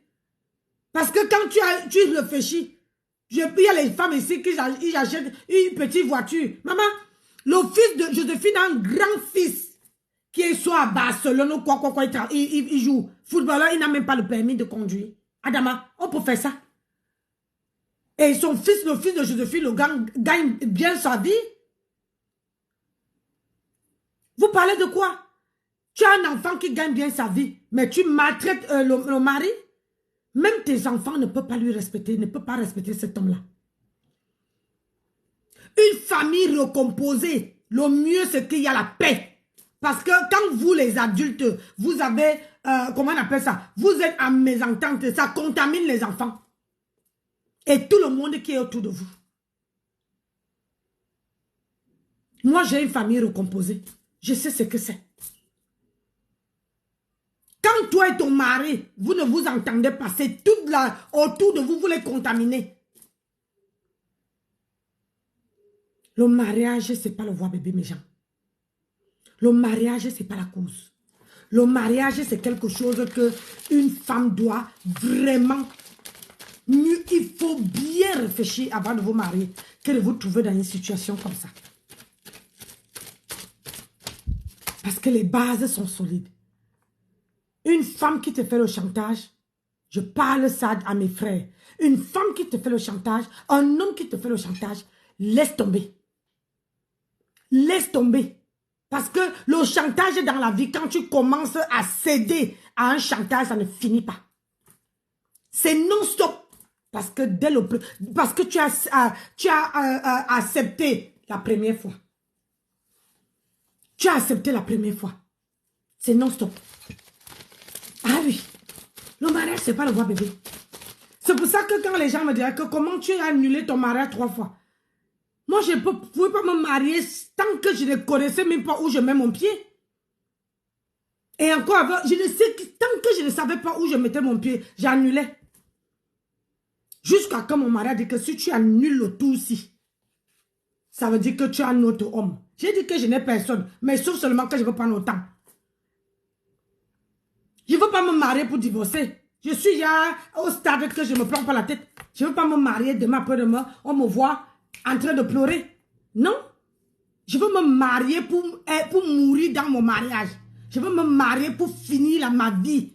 Parce que quand tu réfléchis, il y a les femmes ici qui achètent une petite voiture. Maman, le fils de Joséphine a un grand-fils qui est soit à Barcelone ou quoi, il joue. Footballeur, il n'a même pas le permis de conduire. Adama, on peut faire ça. Et son fils, le fils de Joséphine, gagne bien sa vie. Vous parlez de quoi? Tu as un enfant qui gagne bien sa vie, mais tu maltraites le mari. Même tes enfants ne peuvent pas lui respecter, ne peuvent pas respecter cet homme-là. Une famille recomposée, le mieux c'est qu'il y a la paix. Parce que quand vous les adultes, vous avez, comment on appelle ça? Vous êtes en mésentente, ça contamine les enfants. Et tout le monde qui est autour de vous. Moi, j'ai une famille recomposée. Je sais ce que c'est. Quand toi et ton mari, vous ne vous entendez pas, c'est tout là autour de vous, vous les contaminez. Le mariage, ce n'est pas le voir bébé, mes gens. Le mariage, ce n'est pas la cause. Le mariage, c'est quelque chose que une femme doit vraiment... Il faut bien réfléchir avant de vous marier que de vous trouver dans une situation comme ça. Parce que les bases sont solides. Une femme qui te fait le chantage, je parle ça à mes frères. Une femme qui te fait le chantage, un homme qui te fait le chantage, laisse tomber. Laisse tomber. Parce que le chantage dans la vie, quand tu commences à céder à un chantage, ça ne finit pas. C'est non-stop. Parce que tu as accepté la première fois. Tu as accepté la première fois. C'est non-stop. Ah oui. Le mariage, c'est pas le voir bébé. C'est pour ça que quand les gens me disent que comment tu as annulé ton mariage 3 fois. Moi, je ne pouvais pas me marier tant que je ne connaissais même pas où je mets mon pied. Et encore avant, tant que je ne savais pas où je mettais mon pied, j'annulais. Jusqu'à quand mon mari a dit que si tu annules le tout aussi, ça veut dire que tu as un autre homme. J'ai dit que je n'ai personne, mais sauf seulement que je veux prendre autant. Je ne veux pas me marier pour divorcer. Je suis là au stade que je ne me prends pas la tête. Je ne veux pas me marier demain après-demain, on me voit en train de pleurer. Non. Je veux me marier pour mourir dans mon mariage. Je veux me marier pour finir ma vie.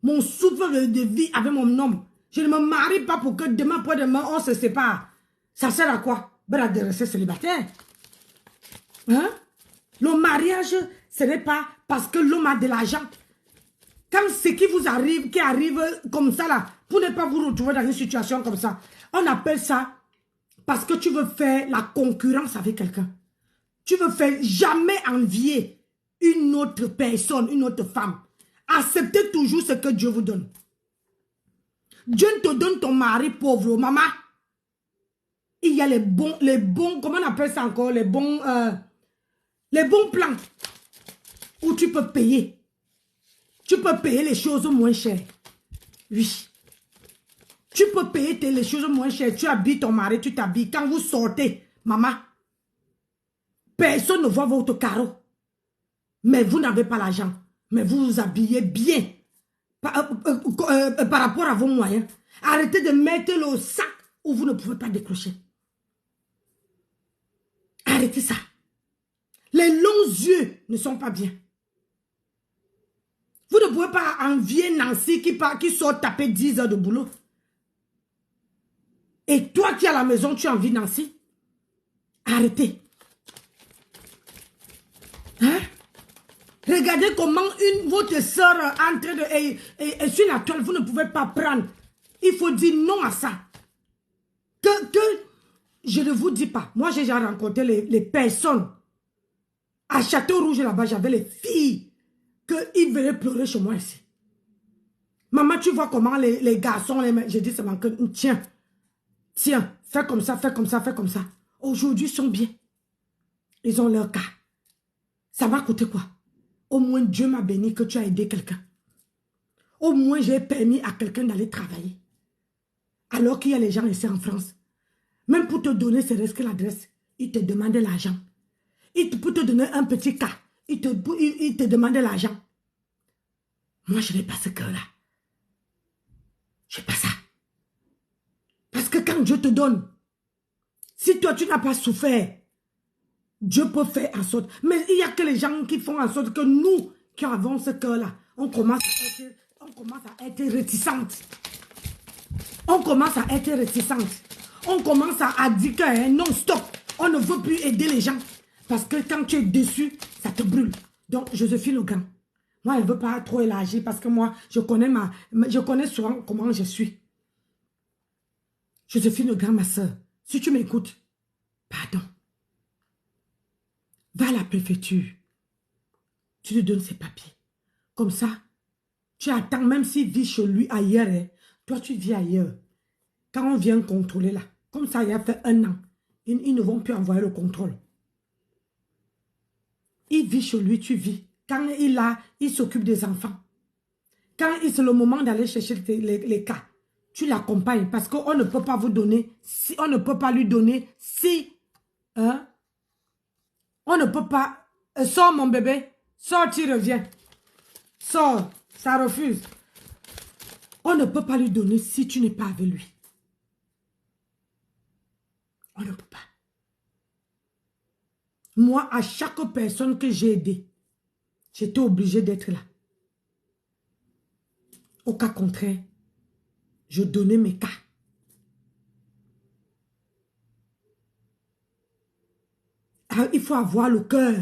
Mon souffle de vie avec mon homme. Je ne me marie pas pour que demain après-demain, on se sépare. Ça sert à quoi? De rester célibataire. Hein? Le mariage, ce n'est pas parce que l'homme a de l'argent. Quand ce qui vous arrive, qui arrive comme ça là, pour ne pas vous retrouver dans une situation comme ça, on appelle ça parce que tu veux faire la concurrence avec quelqu'un. Tu veux faire jamais envier une autre personne, une autre femme. Acceptez toujours ce que Dieu vous donne. Dieu te donne ton mari pauvre, maman. Il y a les bons, comment on appelle ça encore, les bons plans où tu peux payer. Tu peux payer les choses moins chères. Oui. Tu peux payer les choses moins chères. Tu habilles ton mari, tu t'habilles. Quand vous sortez, maman, personne ne voit votre carreau. Mais vous n'avez pas l'argent. Mais vous vous habillez bien. Par rapport à vos moyens. Arrêtez de mettre le sac où vous ne pouvez pas décrocher. Arrêtez ça. Les longs yeux ne sont pas bien. Vous ne pouvez pas envier Nancy qui sort taper 10 heures de boulot. Et toi qui es à la maison, tu envies Nancy? Arrêtez. Hein? Regardez comment votre soeur en train de... Et sur la toile, vous ne pouvez pas prendre. Il faut dire non à ça. Je ne vous dis pas. Moi, j'ai déjà rencontré les personnes. À Château-Rouge, là-bas, j'avais les filles qu'ils venaient pleurer chez moi ici. Maman, tu vois comment les garçons, j'ai dit, c'est manqué. Tiens, fais comme ça, fais comme ça, fais comme ça. Aujourd'hui, ils sont bien. Ils ont leur cas. Ça va coûter quoi? Au moins, Dieu m'a béni que tu as aidé quelqu'un. Au moins, j'ai permis à quelqu'un d'aller travailler. Alors qu'il y a les gens ici en France. Même pour te donner ce que l'adresse, ils te demandent l'argent. Pour te donner un petit cas, ils te demandent l'argent. Moi, je n'ai pas ce cœur-là. Je n'ai pas ça. Parce que quand Dieu te donne, si toi, tu n'as pas souffert, Dieu peut faire en sorte. Mais il n'y a que les gens qui font en sorte que nous, qui avons ce cœur-là, on commence à être réticentes. On commence à être réticentes. On commence à dire que non, stop, on ne veut plus aider les gens. Parce que quand tu es dessus, ça te brûle. Donc, Joséphine Legrand, moi, elle ne veut pas trop élargir parce que moi, je connais souvent comment je suis. Joséphine Legrand, ma soeur, si tu m'écoutes, pardon. Va à la préfecture. Tu lui donnes ses papiers. Comme ça, tu attends, même s'il vit chez lui ailleurs, hein, toi, tu vis ailleurs. Quand on vient contrôler là, comme ça, il a fait 1 an, ils ne vont plus envoyer le contrôle. Il vit chez lui, tu vis. Quand il s'occupe des enfants. Quand c'est le moment d'aller chercher les cas, tu l'accompagnes parce qu'on ne peut pas vous donner, on ne peut pas lui donner hein, on ne peut pas, sors mon bébé, sors, tu reviens. Sors, ça refuse. On ne peut pas lui donner si tu n'es pas avec lui. On ne peut pas. Moi, à chaque personne que j'ai aidée, j'étais obligée d'être là. Au cas contraire, je donnais mes cas. Alors, il faut avoir le cœur.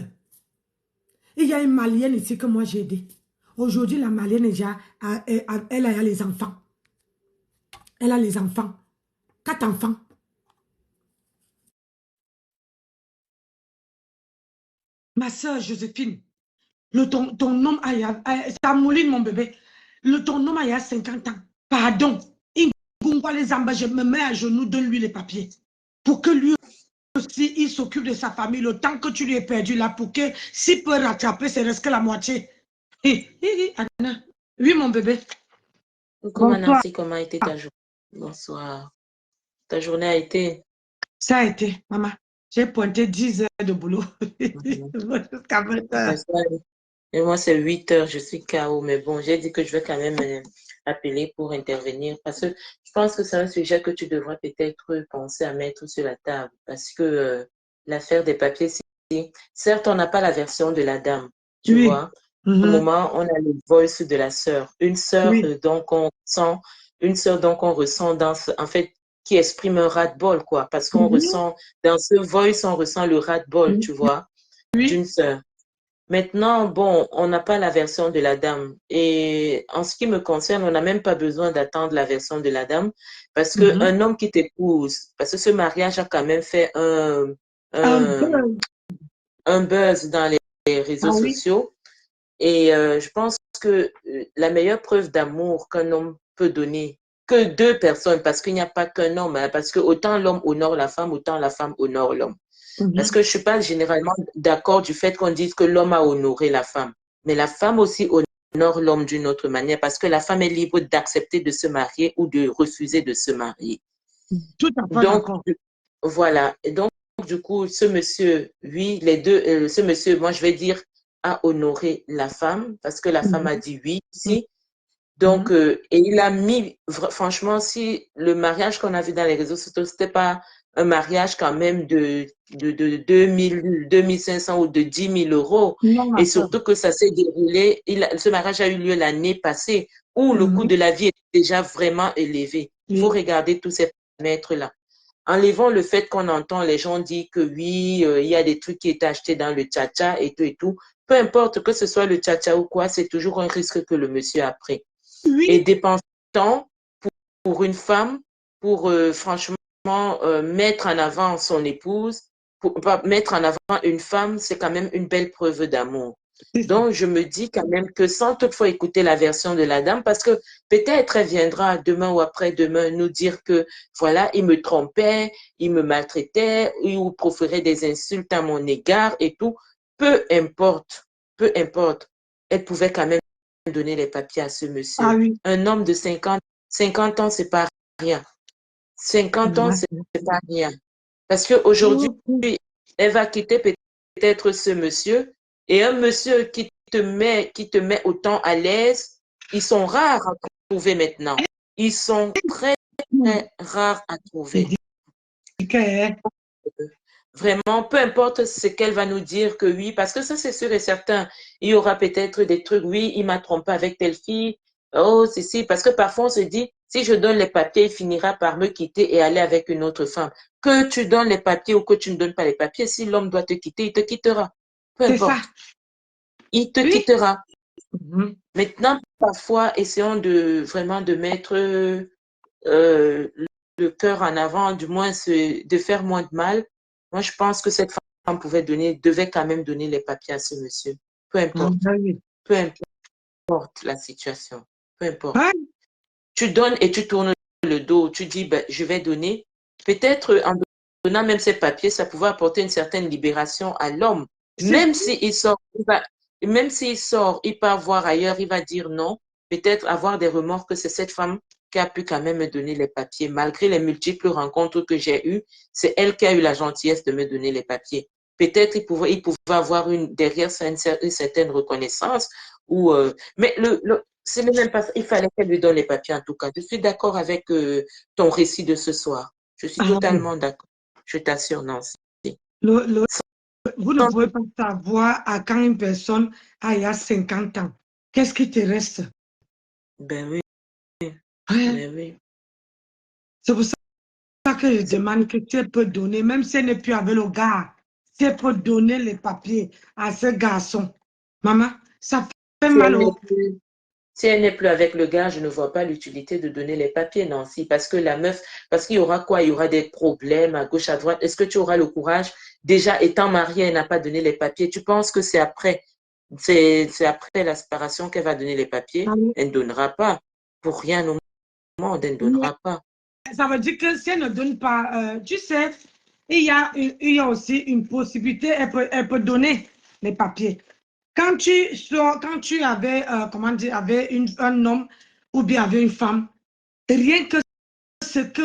Il y a une Malienne ici que moi j'ai aidée. Aujourd'hui, la Malienne, elle a les enfants. Elle a les enfants. 4 enfants. Ma soeur Joséphine, ton homme ça mouline mon bébé. Ton homme a 50 ans. Pardon. Je me mets à genoux, donne-lui les papiers. Pour que lui aussi, il s'occupe de sa famille. Le temps que tu lui es perdu là, pour que s'il peut rattraper, c'est reste que la moitié. Anna. Oui, mon bébé. Comment Nancy, comment a été ta journée? Bonsoir. Ta journée a été? Ça a été, maman. J'ai pointé 10 heures de boulot. Jusqu'à 20 heures. Et moi, c'est 8 heures, je suis KO. Mais bon, j'ai dit que je vais quand même appeler pour intervenir. Parce que je pense que c'est un sujet que tu devrais peut-être penser à mettre sur la table. Parce que l'affaire des papiers, certes, on n'a pas la version de la dame. Tu vois? Au moment, on a le voice de la sœur. Une sœur, donc, on ressent dans en fait, qui exprime un ras-de-bol, quoi. Parce qu'on ressent, dans ce voice, on ressent le ras-de-bol, tu vois, d'une sœur. Maintenant, bon, on n'a pas la version de la dame. Et en ce qui me concerne, on n'a même pas besoin d'attendre la version de la dame. Parce qu'un homme qui t'épouse, parce que ce mariage a quand même fait un buzz dans les réseaux sociaux. Et je pense que la meilleure preuve d'amour qu'un homme peut donner, que 2 personnes, parce qu'il n'y a pas qu'un homme, hein, parce que autant l'homme honore la femme, autant la femme honore l'homme. Parce que je ne suis pas généralement d'accord du fait qu'on dise que l'homme a honoré la femme. Mais la femme aussi honore l'homme d'une autre manière, parce que la femme est libre d'accepter de se marier ou de refuser de se marier. Tout à fait d'accord. Voilà. Et donc, du coup, ce monsieur, oui, les deux, ce monsieur, moi, je vais dire, a honoré la femme, parce que la femme a dit oui ici. Donc, et il a mis, franchement, si le mariage qu'on a vu dans les réseaux sociaux, c'était pas un mariage quand même de 2000, 2500 ou de 10 000 euros. Non, ma Et soeur. surtout que ça s'est déroulé, ce mariage a eu lieu l'année passée où le coût Mhm. de la vie est déjà vraiment élevé. Il faut Oui. regarder tous ces paramètres-là. Enlevons le fait qu'on entend les gens dire que oui, il y a des trucs qui étaient achetés dans le tcha-tcha et tout et tout. Peu importe que ce soit le tcha-tcha ou quoi, c'est toujours un risque que le monsieur a pris. Et Oui. dépenser du temps pour une femme, pour franchement mettre en avant son épouse, pour mettre en avant une femme, c'est quand même une belle preuve d'amour. C'est ça. Donc, je me dis quand même que sans toutefois écouter la version de la dame, parce que peut-être elle viendra demain ou après-demain nous dire que, voilà, il me trompait, il me maltraitait, il proférait des insultes à mon égard et tout. Peu importe, elle pouvait quand même donner les papiers à ce Ah monsieur. oui. Un homme de 50 ans, c'est pas rien. 50 ans, c'est pas rien. Parce qu'aujourd'hui, Mhm. elle va quitter peut-être ce monsieur et un monsieur qui te met autant à l'aise, ils sont rares à trouver maintenant. Ils sont très, très rares à C'est trouver. dit que, Vraiment, peu importe ce qu'elle va nous dire que oui, parce que ça, c'est sûr et certain. Il y aura peut-être des trucs, oui, il m'a trompé avec telle fille. Oh, si, parce que parfois on se dit, si je donne les papiers, il finira par me quitter et aller avec une autre femme. Que tu donnes les papiers ou que tu ne donnes pas les papiers, si l'homme doit te quitter, il te quittera. Peu c'est ça. importe, il te Oui. quittera. Mhm. Maintenant, parfois, essayons de vraiment de mettre euh, le cœur en avant, du moins de faire moins de mal. Moi, je pense que cette femme devait quand même donner les papiers à ce monsieur. Peu Ah importe, oui. peu importe la situation, peu importe. Ah, Tu donnes et tu tournes le dos, tu dis, ben, je vais donner. Peut-être en donnant même ces papiers, ça pouvait apporter une certaine libération à l'homme. c'est Même s'il sort, même s'il sort, il part voir ailleurs, il va dire non. Peut-être avoir des remords que c'est cette femme qui a pu quand même me donner les papiers. Malgré les multiples rencontres que j'ai eues, c'est elle qui a eu la gentillesse de me donner les papiers. Peut-être il pouvait avoir derrière ça une certaine reconnaissance. Mais ce n'est même pas ça. Il fallait qu'elle lui donne les papiers en tout cas. Je suis d'accord avec ton récit de ce soir. Je suis ah oui. totalement d'accord. Je t'assure, Nancy. Le- vous ne pouvez pas savoir à quand une personne a il y a 50 ans. Qu'est-ce qui te reste? Ben oui, Ouais. ben oui. C'est pour ça que je demande que tu peux donner, même si elle n'est plus avec le gars, tu peux donner les papiers à ce garçon. Maman, ça fait Si mal elle n'est au... plus, si elle n'est plus avec le gars, je ne vois pas l'utilité de donner les papiers, Nancy, parce que la meuf, parce qu'il y aura quoi? Il y aura des problèmes à gauche, à droite. Est-ce que tu auras le courage? Déjà, étant mariée, elle n'a pas donné les papiers. Tu penses que c'est après la séparation qu'elle va donner les papiers? Elle ne donnera pas. Pour rien au monde, elle ne donnera pas. Ça veut dire que si elle ne donne pas, tu sais, il y a aussi une possibilité, elle peut donner les papiers. Quand tu avais, comment dire, avec un homme ou bien avec une femme, rien que ce que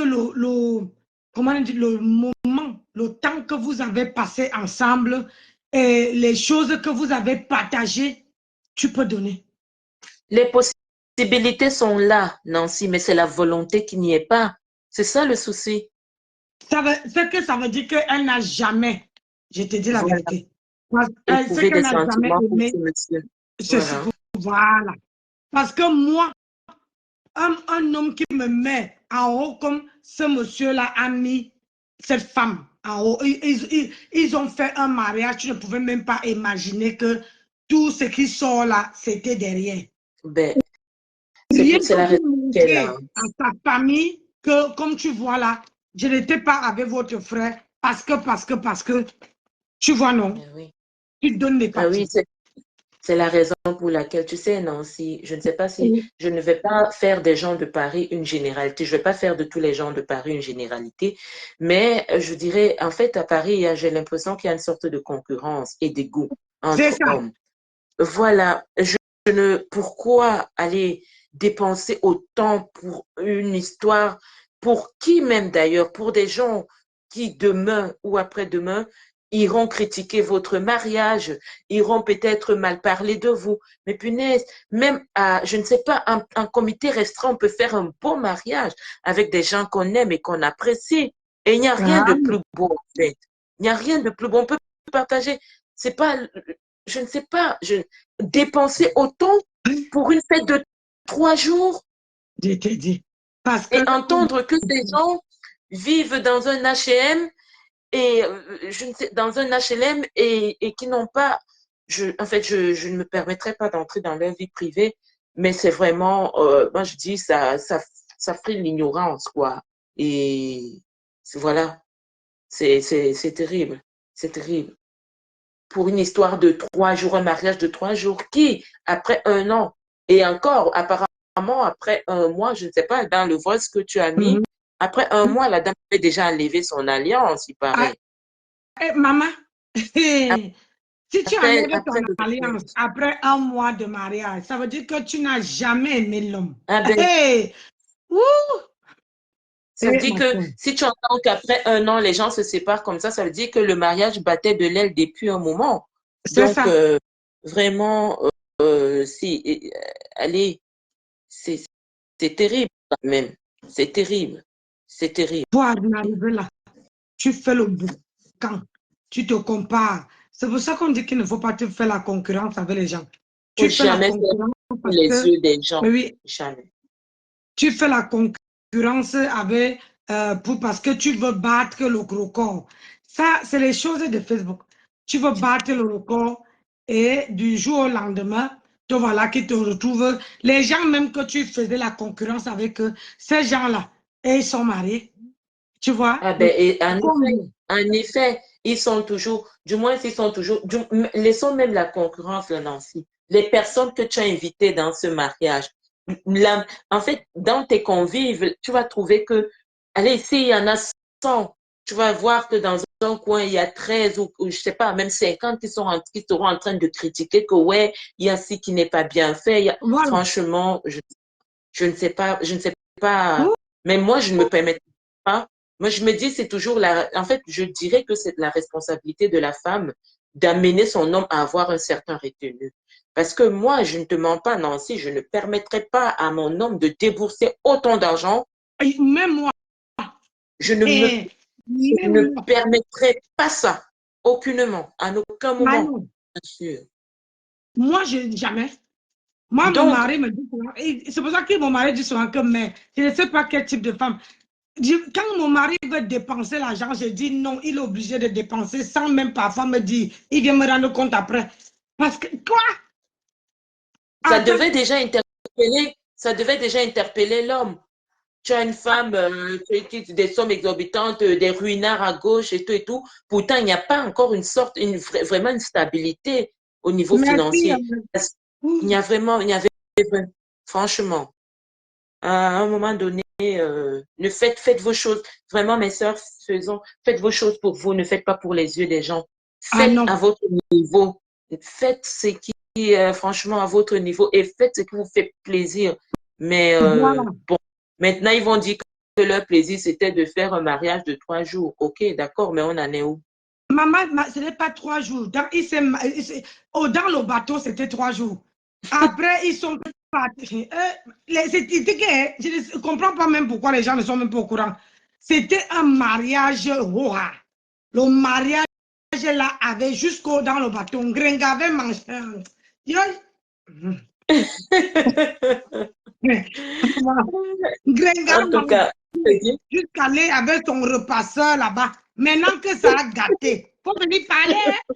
comment on dit, le moment, le temps que vous avez passé ensemble et les choses que vous avez partagées, tu peux donner. Les possibilités sont là, Nancy, mais c'est la volonté qui n'y est pas. C'est ça le souci. Ce que ça veut dire qu'elle n'a jamais, je te dis la Voilà, vérité, ce éprouver qu'elle des n'a jamais sentiments pour aimé, ce monsieur. c'est ce Voilà. voilà. Parce que moi, un homme qui me met en haut comme ce monsieur-là a mis cette femme en haut. Ils ont fait un mariage, tu ne pouvais même pas imaginer que tout ce qui sort là, c'était derrière. Ben, Rien c'est que la raison pour qu'elle a. montrer à ta famille que, comme tu vois là, je n'étais pas avec votre frère parce que, tu vois, non, Ben oui. tu donnes les Ah oui, papiers. c'est la raison pour laquelle, tu sais, Nancy, je ne sais pas si Oui. je ne vais pas faire des gens de Paris une généralité. Je ne vais pas faire de tous les gens de Paris une généralité. Mais je dirais, en fait, à Paris, j'ai l'impression qu'il y a une sorte de concurrence et d'égout C'est entre ça. hommes. Voilà. Pourquoi aller dépenser autant pour une histoire, pour qui même d'ailleurs, pour des gens qui demain ou après-demain iront critiquer votre mariage, iront peut-être mal parler de vous. Mais punaise, même à, je ne sais pas, un comité restreint, on peut faire un beau mariage avec des gens qu'on aime et qu'on apprécie. Et il n'y a rien Ah, de plus beau, en fait. Il n'y a rien de plus beau. On peut partager. C'est pas, je ne sais pas, dépenser autant pour une fête de 3 jours je te dis. Parce que, et entendre que ces gens vivent dans un HM et je ne sais, dans un HLM et qui n'ont pas, en fait, je ne me permettrai pas d'entrer dans leur vie privée, mais c'est vraiment, moi je dis, ça fait l'ignorance, quoi. Et voilà, c'est terrible, c'est terrible. Pour une histoire de 3 jours, un mariage de 3 jours, qui, après 1 an, et encore, apparemment, après 1 mois, je ne sais pas, dans le voice que tu as mis, Mhm. après 1 mois, la dame avait déjà enlevé son alliance, il Ah, paraît. maman, si tu enlèves ton Après le alliance mariage. après 1 mois de mariage, ça veut dire que tu n'as jamais aimé l'homme. Ah ben, Hey, ouh, ça veut hey, dire ma que soeur. si tu entends qu'après 1 an, les gens se séparent comme ça veut dire que le mariage battait de l'aile depuis un moment. C'est Donc, ça. vraiment, si, allez, c'est c'est terrible quand même. C'est terrible. C'est terrible. Pour en arriver là, tu fais le boucan, tu te compares. C'est pour ça qu'on dit qu'il ne faut pas te faire la concurrence avec les gens. Faut Tu fais la jamais faire concurrence pour parce les que, yeux des gens. oui, Jamais. tu fais la concurrence avec, parce que tu veux battre le record. Ça, c'est les choses de Facebook. Tu veux battre le record et du jour au lendemain, te voilà qui te retrouve. Les gens même que tu faisais la concurrence avec eux, ces gens-là, et ils sont mariés. Tu vois? Ah ben, et Comme- en effet, ils sont toujours, du moins, ils sont toujours, laissons même la concurrence, là, Nancy. Les personnes que tu as invitées dans ce mariage, en fait, dans tes convives, tu vas trouver que, allez, s'il y en a 100, tu vas voir que dans un coin, il y a 13 ou je sais pas, même 50 qui seront en train de critiquer que, ouais, il y a ci qui n'est pas bien fait. voilà. Franchement, je ne sais pas, mais moi, je ne me permets pas. Moi, je me dis, c'est toujours en fait, je dirais que c'est la responsabilité de la femme d'amener son homme à avoir un certain retenu. Parce que moi, je ne te mens pas, Nancy, je ne permettrai pas à mon homme de débourser autant d'argent. Et même moi, Je ne me, et je ne même moi, permettrai pas ça. Aucunement, à aucun moment, Manon, bien sûr. moi, je, jamais. Moi, mon Donc, mari me dit souvent, et c'est pour ça que mon mari dit souvent que, mais je ne sais pas quel type de femme. Quand mon mari veut dépenser l'argent, je dis non, il est obligé de dépenser sans même parfois me dire, il vient me rendre compte après. Parce que, quoi? ça Attends, devait déjà interpeller, ça devait déjà interpeller l'homme. Tu as une femme qui des sommes exorbitantes, des ruinards à gauche et tout. Pourtant, il n'y a pas encore vraiment une stabilité au niveau merci. financier. Il y avait, franchement, à un moment donné, faites vos choses. Vraiment, mes sœurs, faites vos choses pour vous, ne faites pas pour les yeux des gens. Ah Faites non, à votre niveau. Faites ce qui est franchement à votre niveau et faites ce qui vous fait plaisir. Mais voilà. bon, maintenant, ils vont dire que leur plaisir, c'était de faire un mariage de 3 jours. Ok, d'accord, mais on en est où? Maman, ce n'est pas 3 jours. Dans le bateau, c'était 3 jours. Après, ils sont partis. Je ne comprends pas même pourquoi les gens ne sont même pas au courant. C'était un mariage roha. Le mariage là avait jusqu'au dans le bateau. Grenga avait mangé. Yo. Grenga En tout mangé cas, je dis, jusqu'à aller avec son repasseur là-bas. Maintenant que ça a gâté, il faut venir parler. Hein.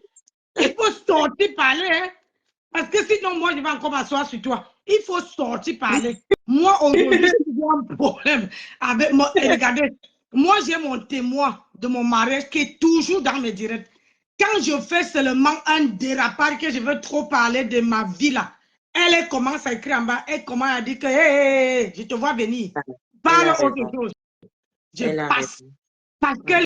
Il faut sortir parler. Hein. Parce que sinon, moi, je vais encore m'asseoir sur toi. Il faut sortir parler. Moi, aujourd'hui, j'ai un problème avec moi. Et regardez, moi, j'ai mon témoin de mon mariage qui est toujours dans mes directs. Quand je fais seulement un dérapage, que je veux trop parler de ma vie là, elle commence à écrire en bas. Elle commence à dire que hey, je te vois venir. elle Parle a autre raison. chose. Je Elle a passe. raison. Parce Ouais. qu'elle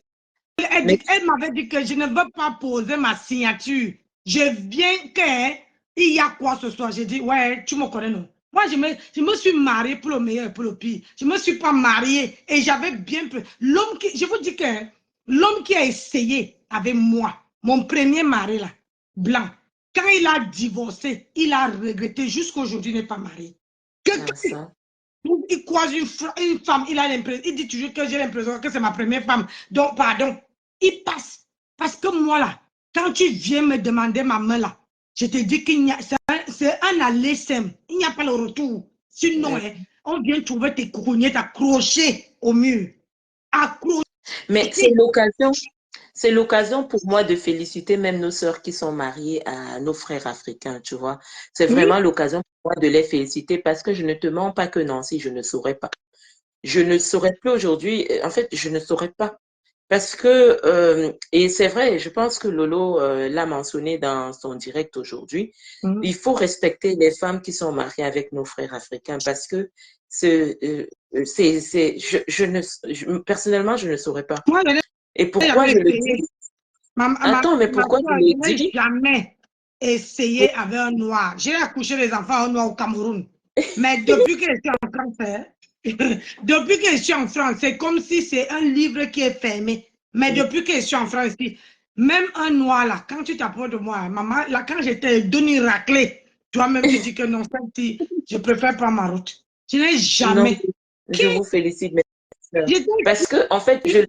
Mais elle m'avait dit que je ne veux pas poser ma signature. Je viens qu'il y a quoi ce soir. J'ai dit, ouais, tu me connais, non? Moi, je me suis mariée pour le meilleur et pour le pire. Je ne me suis pas mariée et j'avais bien peu. L'homme qui, je vous dis que l'homme qui a essayé avec moi, mon premier mari là, blanc, quand il a divorcé, il a regretté jusqu'à aujourd'hui, il n'est pas marié. ah, ça. il croise une femme, il a l'impression, il dit toujours que j'ai l'impression que c'est ma première femme. Donc, pardon, il passe. Parce que moi, là, quand tu viens me demander ma main, là, je te dis qu'il y a, c'est un aller simple. Il n'y a pas le retour. Sinon, Ouais. on vient trouver tes courgnettes accrochées au mur. Accrochées. Mais c'est l'occasion pour moi de féliciter même nos sœurs qui sont mariées à nos frères africains, tu vois. C'est Oui, vraiment l'occasion pour moi de les féliciter parce que je ne te mens pas que Nancy, je ne saurais pas. Je ne saurais plus aujourd'hui, en fait, je ne saurais pas. Parce que, et c'est vrai, je pense que Lolo l'a mentionné dans son direct aujourd'hui, il faut respecter les femmes qui sont mariées avec nos frères africains parce que personnellement, je ne saurais pas. moi, Et pourquoi je le dis? Attends, mais pourquoi je le je n'ai dis? jamais essayé avec un noir. J'ai accouché les enfants un noir au Cameroun. Mais depuis que je suis en France, depuis que je suis en France, c'est comme si c'est un livre qui est fermé. Mais depuis que je suis en France, même un noir là, quand tu t'approches de moi, maman, là, quand j'étais donné raclée, toi-même, tu dis que non, je préfère prendre ma route. Je n'ai Non, jamais. je vous félicite, mes sœurs. J'étais Parce que, en fait, je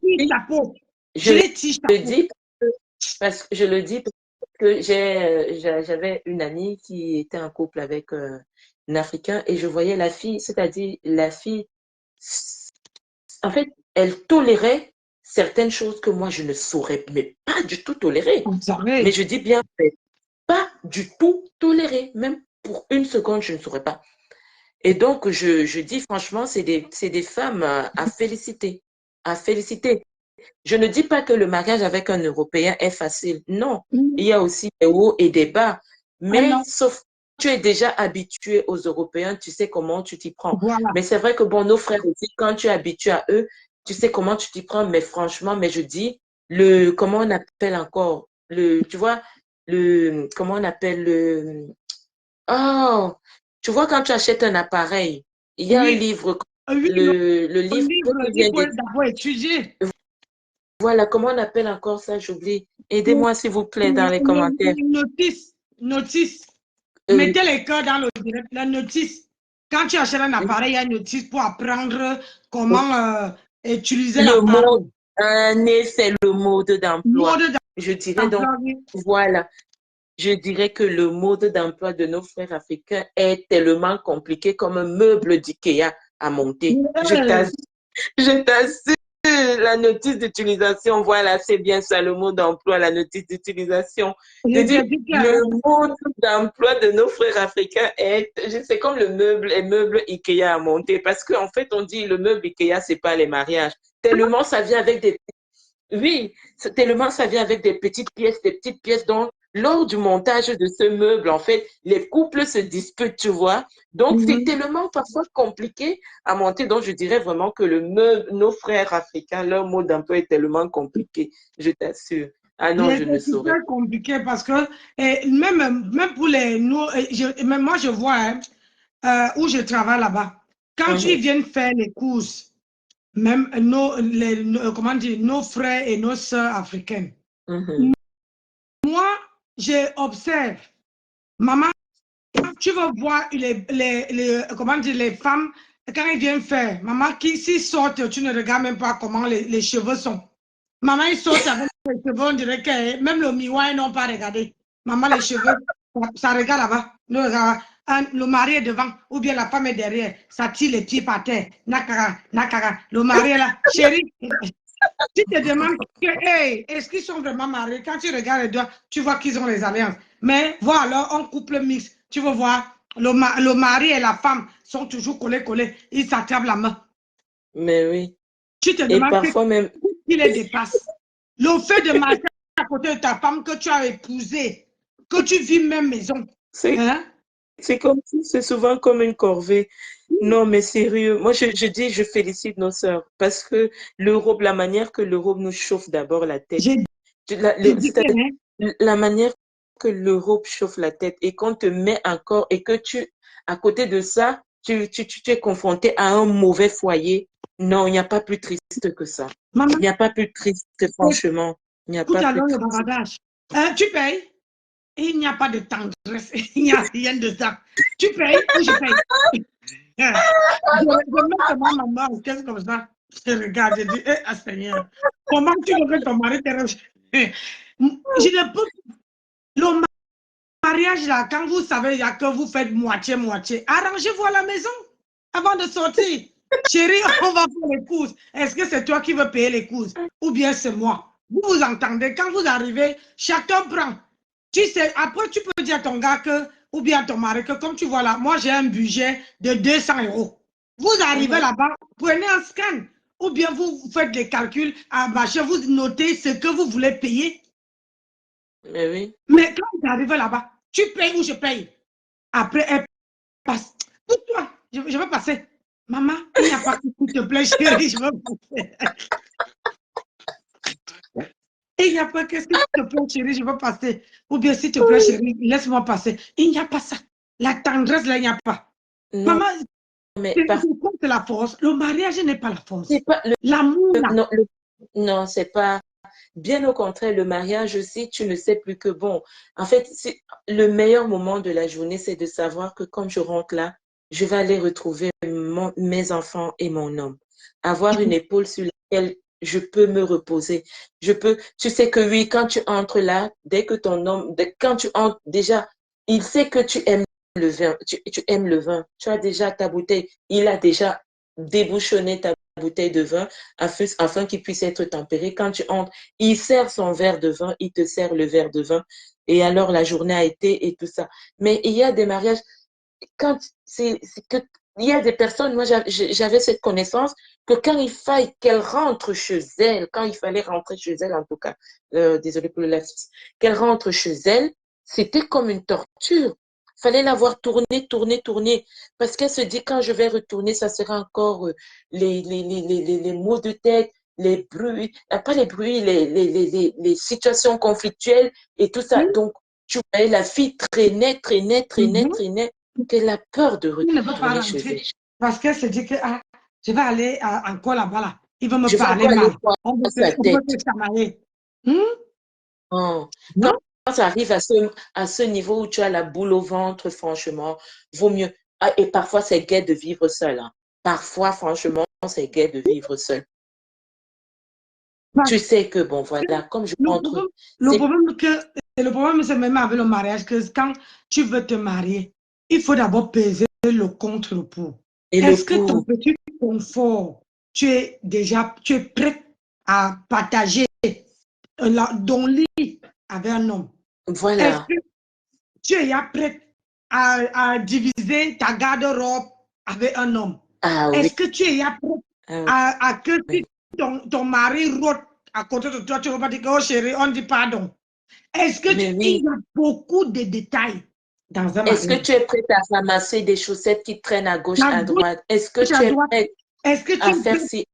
je l'ai le dis parce que je le dis parce que j'avais une amie qui était en couple avec un Africain et je voyais la fille, c'est-à-dire la fille, en fait, elle tolérait certaines choses que moi je ne saurais mais pas du tout tolérer. Mais je dis bien, pas du tout tolérer, même pour une seconde, je ne saurais pas. Et donc, je dis franchement, c'est des femmes à féliciter, à féliciter. Je ne dis pas que le mariage avec un Européen est facile. Non, il y a aussi des hauts et des bas. Mais sauf que tu es déjà habitué aux Européens, tu sais comment tu t'y prends. Voilà. Mais c'est vrai que bon, nos frères aussi, quand tu es habitué à eux, tu sais comment tu t'y prends. Mais franchement, mais je dis, comment on appelle encore, tu vois, comment on appelle oh, tu vois, quand tu achètes un appareil, il y a un livre, Oui, le livre que tu viens il faut de... d'abord étudier. Voilà, comment on appelle encore ça, j'oublie. Aidez-moi, s'il vous plaît, dans les commentaires. Notice. Mettez les cœurs dans le direct. La notice. Quand tu achètes un appareil, il y a une notice pour apprendre comment utiliser le l'appareil. mode, c'est le mode d'emploi. Je dirais donc, voilà. Je dirais que le mode d'emploi de nos frères africains est tellement compliqué comme un meuble d'IKEA à monter. Je t'assure, la notice d'utilisation, voilà, c'est bien ça, le mot d'emploi, la notice d'utilisation. Je dis, le mode d'emploi de nos frères africains c'est comme le meuble IKEA à monter, parce qu'en fait, on dit le meuble IKEA, c'est pas les mariages. Tellement ça vient avec tellement ça vient avec des petites pièces dont lors du montage de ce meuble, en fait, les couples se disputent, tu vois. Donc, c'est tellement parfois compliqué à monter. Donc, je dirais vraiment que nos frères africains, leur mode d'emploi est tellement compliqué, je t'assure. Ah non, je ne saurais. C'est compliqué parce que même pour même moi, je vois où je travaille là-bas. Quand ils viennent faire les courses, même comment dire, nos frères et nos sœurs africaines, moi, j'observe, maman, tu vas voir comment dire, les femmes, quand ils viennent faire, maman, s'ils sortent, tu ne regardes même pas comment les cheveux sont. Maman, ils sortent avec les cheveux, on dirait que même le miroir, ils n'ont pas regardé. Maman, les cheveux, ça regarde là-bas. Le mari est devant, ou bien la femme est derrière, ça tire les pieds par terre. Nakara, nakara. Le mari est là. Chérie, tu te demandes hey, est-ce qu'ils sont vraiment mariés? Quand tu regardes les doigts, tu vois qu'ils ont les alliances. Mais voilà, un couple mixte, tu vas voir, le mari et la femme sont toujours collés. Ils s'attrapent la main. Mais oui. Tu te demandes parfois même qui les dépasse. Le fait de marcher à côté de ta femme que tu as épousée, que tu vis même maison. C'est comme si c'est souvent comme une corvée. Non, mais sérieux. Moi, je dis, je félicite nos sœurs parce que l'Europe, la manière que l'Europe nous chauffe d'abord la tête. La manière que l'Europe chauffe la tête et qu'on te met encore et que à côté de ça, tu es confronté à un mauvais foyer. Non, il n'y a pas plus triste que ça. Maman, il n'y a pas plus triste, franchement. Il n'y a pas plus triste. Le bavardage. Tu payes? Il n'y a pas de tendresse. Il n'y a rien de ça. Tu payes ou je paye? Je mets seulement ma main en caisse comme ça. Je regarde, je dis, eh, Seigneur, comment tu veux que ton mari te recherche? Je ne peux pas. Le mariage, là, quand vous savez, il y a que vous faites moitié-moitié, arrangez-vous à la maison avant de sortir. Chérie, on va faire les courses. Est-ce que c'est toi qui veux payer les courses? Ou bien c'est moi? Vous vous entendez, quand vous arrivez, chacun prend. Tu sais, après, tu peux dire à ton gars que, ou bien à ton mari que, comme tu vois là, moi j'ai un budget de 200 €. Vous arrivez là-bas, prenez un scan. Ou bien vous faites des calculs, vous notez ce que vous voulez payer. Mais oui. Mais quand vous arrivez là-bas, tu payes ou je paye. Après, elle passe. Pour toi, je veux passer. Maman, il n'y a pas que s'il te plaît, chérie, je veux passer. Il n'y a pas que s'il te plaît, chérie, je veux passer. Ou bien s'il te plaît, chérie, laisse-moi passer. Il n'y a pas ça. La tendresse, là, il n'y a pas. Non, Maman, mais c'est la force. Le mariage n'est pas la force. c'est pas L'amour, là. non, non, c'est pas. Bien au contraire, le mariage aussi, tu ne sais plus que bon. En fait, le meilleur moment de la journée, c'est de savoir que quand je rentre là, je vais aller retrouver mes enfants et mon homme. Avoir une épaule sur laquelle je peux me reposer. Tu sais que oui, quand tu entres là, dès que ton homme, quand tu entres, déjà, il sait que tu aimes le vin, tu aimes le vin. Tu as déjà ta bouteille. Il a déjà débouchonné ta bouteille de vin afin qu'il puisse être tempéré. Quand tu entres, il sert son verre de vin, il te sert le verre de vin. Et alors, la journée a été et tout ça. Mais il y a des mariages, il y a des personnes, moi j'avais cette connaissance que quand il fallait qu'elle rentre chez elle, quand il fallait rentrer chez elle en tout cas, désolé pour le lapsus, qu'elle rentre chez elle, c'était comme une torture. Fallait la voir tourner, parce qu'elle se dit quand je vais retourner, ça sera encore les maux de tête, les bruits, pas les bruits, les situations conflictuelles et tout ça. Donc, tu vois, la fille traînait, qu'elle a peur de Il ne veut pas retourner chez elle. rentrer parce qu'elle se dit que je vais aller encore là-bas. Là. Il va me Je vais parler encore mal. aller voir On peut sa tête. se chamailler. Oh. Non? Quand ça arrive à ce niveau où tu as la boule au ventre, franchement, vaut mieux. Ah, et parfois, c'est gai de vivre seul. Hein. Parfois, franchement, c'est gai de vivre seul. Tu sais que, bon, voilà, comme je rentre. Le problème, c'est même avec le mariage, que quand tu veux te marier, il faut d'abord peser le contre le pour. Est-ce que ton petit confort, tu es prêt à partager ton lit avec un homme? Voilà. Est-ce que tu es prêt à diviser ta garde-robe avec un homme? Ah, Est-ce oui. que tu es prêt à que si ton mari rôde à côté de toi, tu ne vas pas dire que, oh chérie, on dit pardon. Est-ce que il y a beaucoup de détails dans un mariage? Est-ce que tu es prête à ramasser des chaussettes qui traînent à gauche, à droite? Est-ce que tu es prête à faire ci?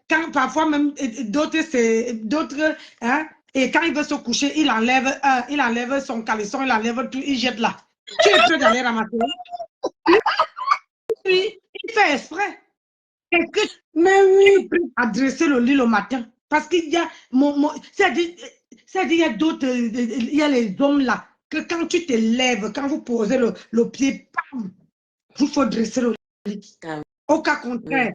Quand parfois même d'autres, hein, et quand il veut se coucher, il enlève son caleçon, il enlève tout, il jette là. Tu es prêt d'aller ramasser? Oui, il fait exprès. Est-ce que tu es prêt à dresser le lit le matin? Parce qu'il y a, il y a d'autres, il y a les hommes là, que quand tu te lèves, quand vous posez le pied, bam, il faut dresser le lit. Au cas contraire,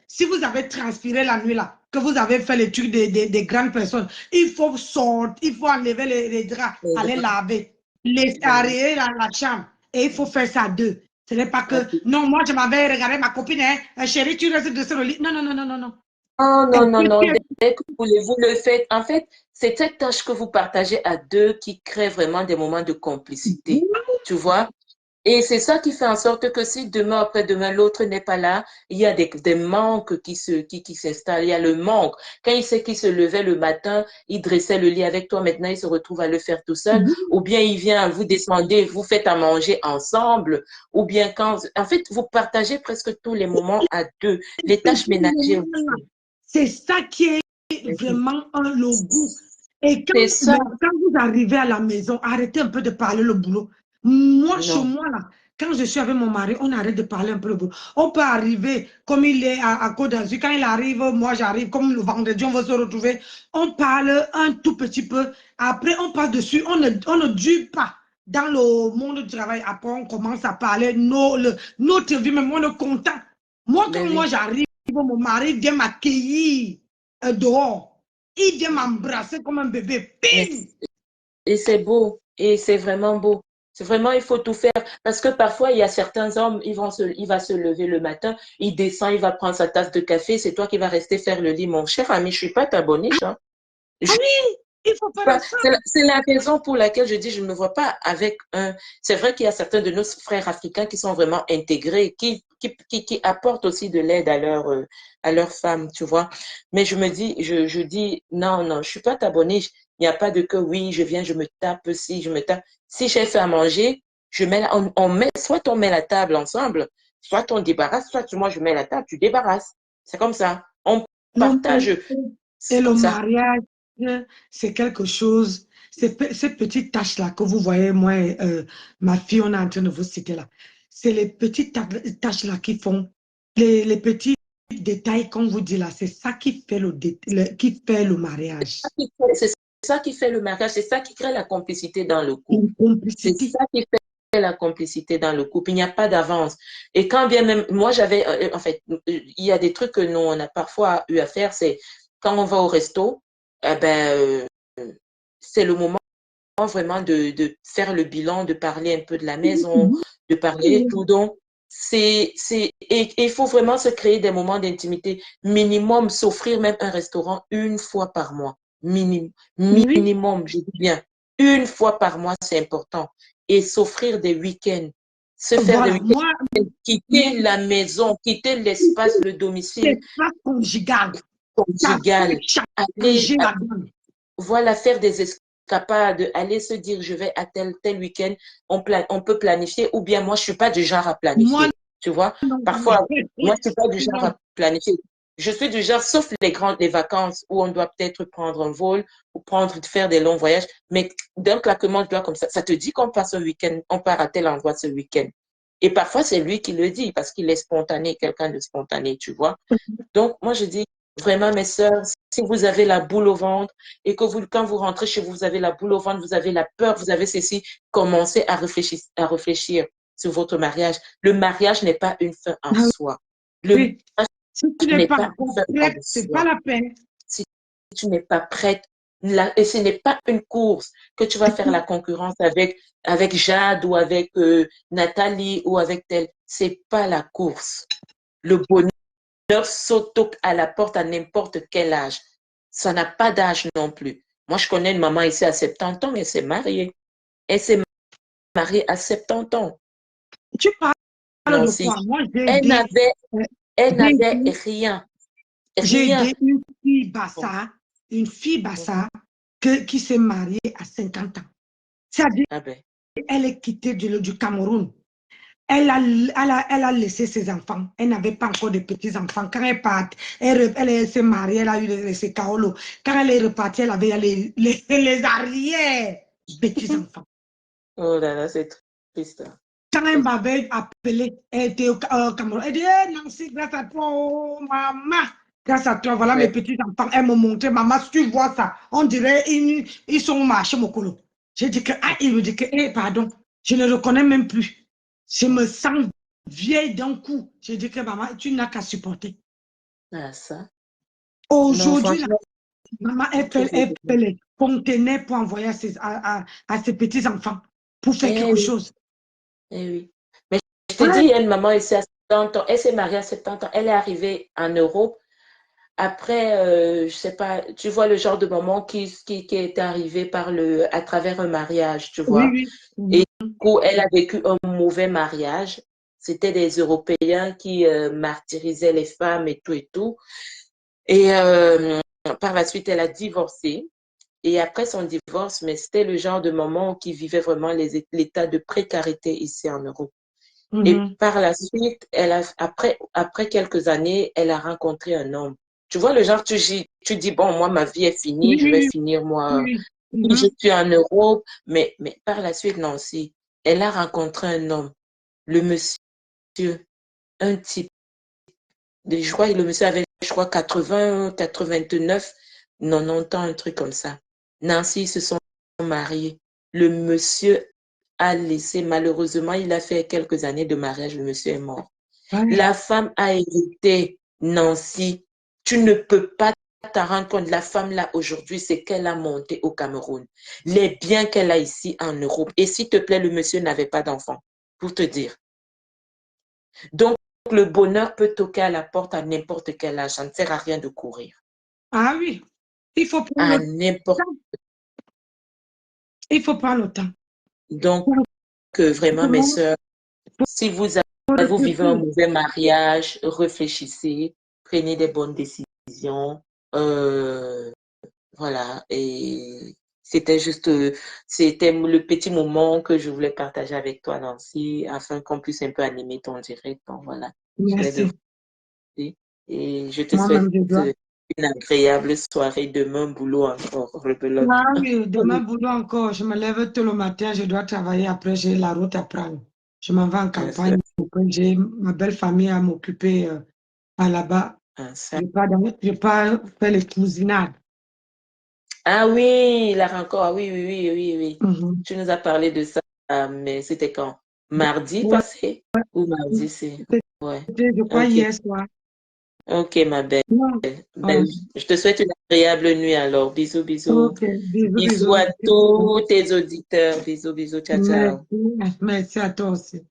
si vous avez transpiré la nuit là, que vous avez fait les trucs des grandes personnes, il faut sortir, il faut enlever les draps, aller laver, les arrêter dans la chambre. Et il faut faire ça à deux. Ce n'est pas que, non, moi je m'avais regardé ma copine, hein, chérie, tu restes dresser le lit. Non, non, non, non, non, non. Oh, non, non, non. Dès que vous le faites, en fait, c'est cette tâche que vous partagez à deux qui crée vraiment des moments de complicité. Tu vois? Et c'est ça qui fait en sorte que si demain, après-demain, l'autre n'est pas là, il y a des manques qui s'installent. Il y a le manque. Quand il sait qu'il se levait le matin, il dressait le lit avec toi, maintenant il se retrouve à le faire tout seul. Ou bien il vient, vous descendez, vous faites à manger ensemble. Ou bien en fait, vous partagez presque tous les moments à deux. Les tâches ménagères aussi. C'est ça qui est vraiment le goût. Et quand vous arrivez à la maison, arrêtez un peu de parler le boulot. Moi, chez moi, là, quand je suis avec mon mari, on arrête de parler un peu le boulot. On peut arriver comme il est à Côte d'Azur. Quand il arrive, moi j'arrive, comme le vendredi, on va se retrouver. On parle un tout petit peu. Après, on passe dessus. On ne dure pas. dans le monde du travail, après, on commence à parler notre vie, mais moi, on est content. Moi, Ben quand oui. moi, j'arrive, mon mari vient m'accueillir dehors. Il vient m'embrasser comme un bébé. Mais Ping! Et c'est beau, et c'est vraiment beau. C'est vraiment, il faut tout faire. Parce que parfois, il y a certains hommes, il va se lever le matin, il descend, il va prendre sa tasse de café, c'est toi qui vas rester faire le lit. Mon cher ami, je suis pas ta boniche, hein. Ah oui, il faut faire ça. C'est la raison pour laquelle je dis, je ne me vois pas avec un. C'est vrai qu'il y a certains de nos frères africains qui sont vraiment intégrés, qui apportent aussi de l'aide à leurs femmes, tu vois. Mais je dis, non, non, je suis pas ta boniche. Il n'y a pas de que oui, je viens, je me tape, si, je me tape. Si j'ai fait à manger, soit on met la table ensemble, soit on débarrasse, soit moi je mets la table, tu débarrasses. C'est comme ça. On Non, partage. et C'est le comme ça. mariage, c'est quelque chose, ces petites tâches-là que vous voyez, moi et ma fille, on est en train de vous citer là. C'est les petites tâches-là qui font, les petits détails qu'on vous dit là, c'est ça qui fait qui fait le mariage. C'est ça qui fait le mariage, c'est ça qui crée la complicité dans le couple. Une C'est complicité. ça qui fait la complicité dans le couple. Il n'y a pas d'avance. Et quand bien même, moi j'avais, en fait, il y a des trucs que nous, on a parfois eu à faire, c'est quand on va au resto, eh ben, c'est le moment vraiment de faire le bilan, de parler un peu de la maison, de parler et tout. Donc, et il faut vraiment se créer des moments d'intimité. Minimum, s'offrir même un restaurant une fois par mois. Oui, Minimum, je dis bien. Une fois par mois, c'est important. Et s'offrir des week-ends. Se faire des voilà, week-ends. moi, Quitter la maison, quitter l'espace, le domicile c'est pas conjugal. Ça conjugal. fait Aller, changer la donne. voilà, faire des escapades, aller se dire je vais à tel week-end, on peut planifier, ou bien moi je suis pas du genre à Moi, planifier, tu vois. non, Parfois, moi je suis pas du genre non. à planifier. Je suis du genre, sauf les vacances où on doit peut-être prendre un vol ou faire des longs voyages, mais d'un claquement de doigts comme ça te dit qu'on passe un week-end, on part à tel endroit ce week-end. Et parfois, c'est lui qui le dit parce qu'il est spontané, quelqu'un de spontané, tu vois. Donc, moi, je dis vraiment, mes sœurs, si vous avez la boule au ventre et que quand vous rentrez chez vous, vous avez la boule au ventre, vous avez la peur, vous avez ceci, commencez à réfléchir sur votre mariage. Le mariage n'est pas une fin en Ah soi. Le oui. mariage Si tu n'es n'est pas pas une fin en prête, c'est pas soi. la peine. Si tu n'es pas prête, et ce n'est pas une course que tu vas faire la concurrence avec Jade ou avec Nathalie ou avec tel. C'est pas la course. Le bonheur saute à la porte à n'importe quel âge. Ça n'a pas d'âge non plus. Moi, je connais une maman ici à 70 ans, elle s'est mariée. Elle s'est mariée à 70 ans. Tu parles de Nancy. quoi? Moi, Elle n'avait, elle j'ai n'avait aidé rien. j'ai Rien. aidé une fille Bassa qui s'est mariée à 50 ans. C'est-à-dire Ah ben, qu'elle est quittée du Cameroun. Elle a laissé ses enfants. Elle n'avait pas encore de petits-enfants. Quand elle part, elle s'est mariée, elle a eu ses Kaolo. Quand elle est repartie, elle avait les arrières petits-enfants. oh là là, c'est triste. Quand elle m'avait appelé, elle était au Cameroun. Elle dit, hey, Nancy, grâce à toi, oh, maman. Grâce à toi, voilà mes Ouais. petits-enfants. Elle me montrait, maman, si tu vois ça, on dirait ils sont marchés mon colo. J'ai dit que, ah, il me dit que, hey, pardon, je ne reconnais même plus. Je me sens vieille d'un coup. J'ai dit que, maman, tu n'as qu'à supporter. Ah, ça. Non, Aujourd'hui, franchement, maman, c'est très elle étonnant. fait les conteneurs pour envoyer à ses petits-enfants pour faire Eh quelque oui, chose. eh oui. Mais je te dis, Hein? il y a une maman ici à 70 ans. Elle s'est mariée à 70 ans. Elle est arrivée en Europe. Après, je sais pas, tu vois le genre de maman qui est arrivé à travers un mariage, tu Oui, vois. oui. Et Mhm. du coup, elle a vécu un mauvais mariage. C'était des Européens qui martyrisaient les femmes et tout et tout. Et par la suite, elle a divorcé. Et après son divorce, mais c'était le genre de maman qui vivait vraiment l'état de précarité ici en Europe. Et Mhm. par la suite, après quelques années, elle a rencontré un homme. Tu vois, le genre, tu dis, bon, moi, ma vie est Oui, finie, je vais oui, finir, moi, oui. je Mhm. suis en Europe. Mais par la suite, non, si. Elle a rencontré un homme, le monsieur, un type. Je crois que le monsieur avait, je crois, 80, 89, 90 ans, un truc comme ça. Nancy, ils se sont mariés. Le monsieur a laissé, malheureusement, il a fait quelques années de mariage, le monsieur est mort. Ouais. La femme a hérité Nancy. Tu ne peux pas te rendre compte. La femme là aujourd'hui, c'est qu'elle a monté au Cameroun. Les biens qu'elle a ici en Europe. Et s'il te plaît, le monsieur n'avait pas d'enfant, pour te dire. Donc, le bonheur peut toquer à la porte à n'importe quel âge. Ça ne sert à rien de courir. Ah oui, il faut prendre À le n'importe. temps. Il faut prendre le temps. Donc, vraiment, mes sœurs, si vous vivez un mauvais mariage, réfléchissez, prenez des bonnes décisions. Voilà. Et c'était c'était le petit moment que je voulais partager avec toi, Nancy, afin qu'on puisse un peu animer ton direct. Bon, voilà. Merci. Et je te Moi-même, souhaite je dois. une agréable soirée. Demain, boulot encore, rebelote. Ah oui, demain, boulot encore. Je me lève tôt le matin, je dois travailler. Après, j'ai la route à prendre. Je m'en vais en campagne. J'ai ma belle famille à m'occuper là-bas. Je pars faire les cousinades. Ah oui, la rencontre. Oui. Tu nous as parlé de ça, mais c'était quand? Mardi Ouais. passé ou mardi, c'est... Ouais. Je crois hier soir. Ok, ma belle. Non. Je te souhaite une agréable nuit alors. Bisous, bisous. Ok, bisous, Bisous à bisous. tous tes auditeurs. Bisous, bisous. Ciao, ciao. Merci à toi aussi.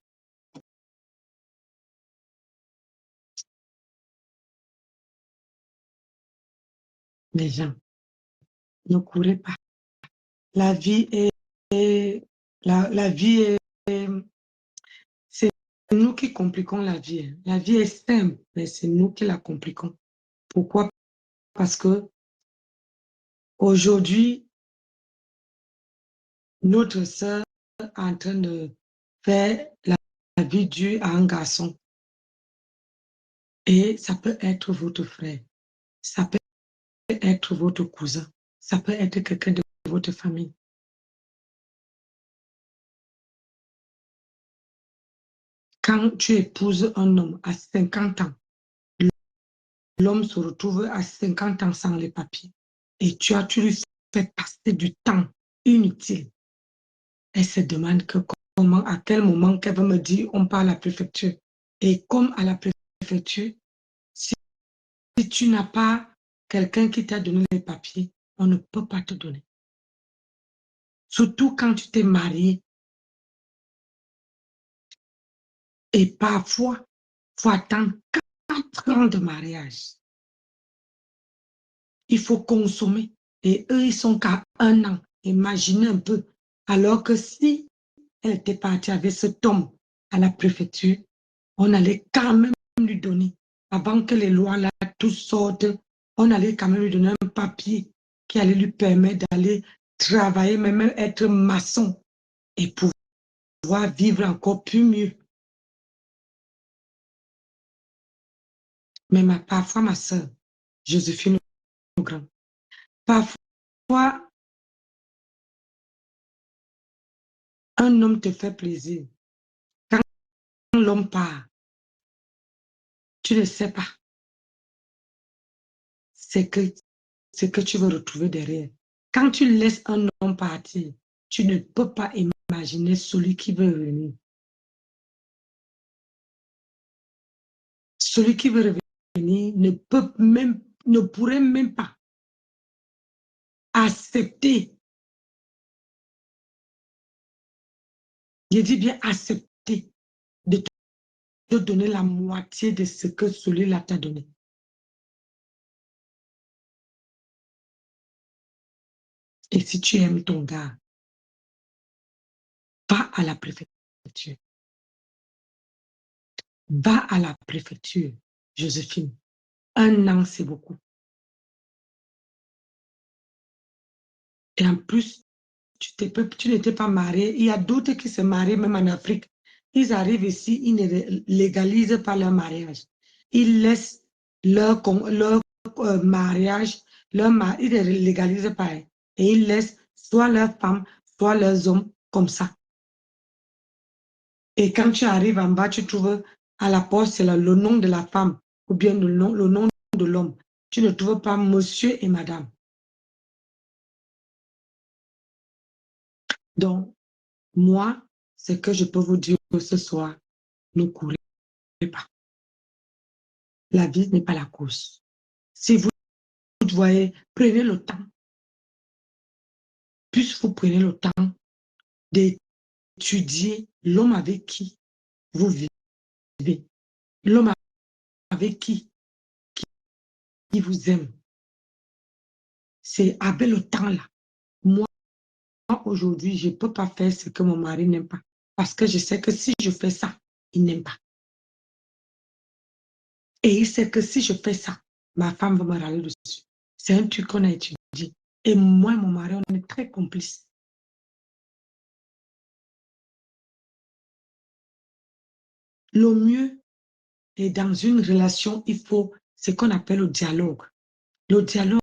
Les gens, ne courez pas. La vie c'est nous qui compliquons la vie. La vie est simple, mais c'est nous qui la compliquons. Pourquoi? Parce que aujourd'hui, notre sœur est en train de faire la vie dure à un garçon. Et ça peut être votre frère, ça peut être votre cousin, ça peut être quelqu'un de votre famille. Quand tu épouses un homme à 50 ans, l'homme se retrouve à 50 ans sans les papiers. Et tu lui fais passer du temps inutile. Elle se demande à quel moment qu'elle va me dire on part à la préfecture. Et comme à la préfecture, si tu n'as pas quelqu'un qui t'a donné les papiers, on ne peut pas te donner. Surtout quand tu t'es marié. Et parfois, il faut attendre 4 ans de mariage. Il faut consommer. Et eux, ils sont qu'à 1 an. Imaginez un peu. Alors que si elle était partie avec cet homme à la préfecture, on allait quand même lui donner, avant que les lois là tout sortent, on allait quand même lui donner un papier qui allait lui permettre d'aller travailler, même être maçon et pouvoir vivre encore plus mieux. Mais parfois, ma soeur, Joséphine Grand, parfois, un homme te fait plaisir. Quand l'homme part, tu ne sais pas ce que tu veux retrouver derrière. Quand tu laisses un homme partir, tu ne peux pas imaginer celui qui veut revenir. Celui qui veut revenir ne pourrait même pas accepter. Je dis bien accepter de te donner la moitié de ce que celui-là t'a donné. Et si tu aimes ton gars, va à la préfecture. Va à la préfecture, Joséphine. 1 an, c'est beaucoup. Et en plus, tu n'étais pas marié. Il y a d'autres qui se marient même en Afrique. Ils arrivent ici, ils ne légalisent pas leur mariage. Ils laissent leur mariage, ils ne légalisent pas. Et ils laissent soit leurs femmes, soit leurs hommes comme ça. Et quand tu arrives en bas, tu trouves à la porte, c'est le nom de la femme ou bien le nom de l'homme. Tu ne trouves pas monsieur et madame. Donc, moi, ce que je peux vous dire ce soir, ne courez pas. La vie n'est pas la course. Si vous voyez, prenez le temps. Plus vous prenez le temps d'étudier l'homme avec qui vous vivez, l'homme avec qui vous aime. C'est avec le temps là. Moi, aujourd'hui, je ne peux pas faire ce que mon mari n'aime pas. Parce que je sais que si je fais ça, il n'aime pas. Et il sait que si je fais ça, ma femme va me râler dessus. C'est un truc qu'on a étudié. Et moi et mon mari, on est très complices. Le mieux est dans une relation, il faut ce qu'on appelle le dialogue. Le dialogue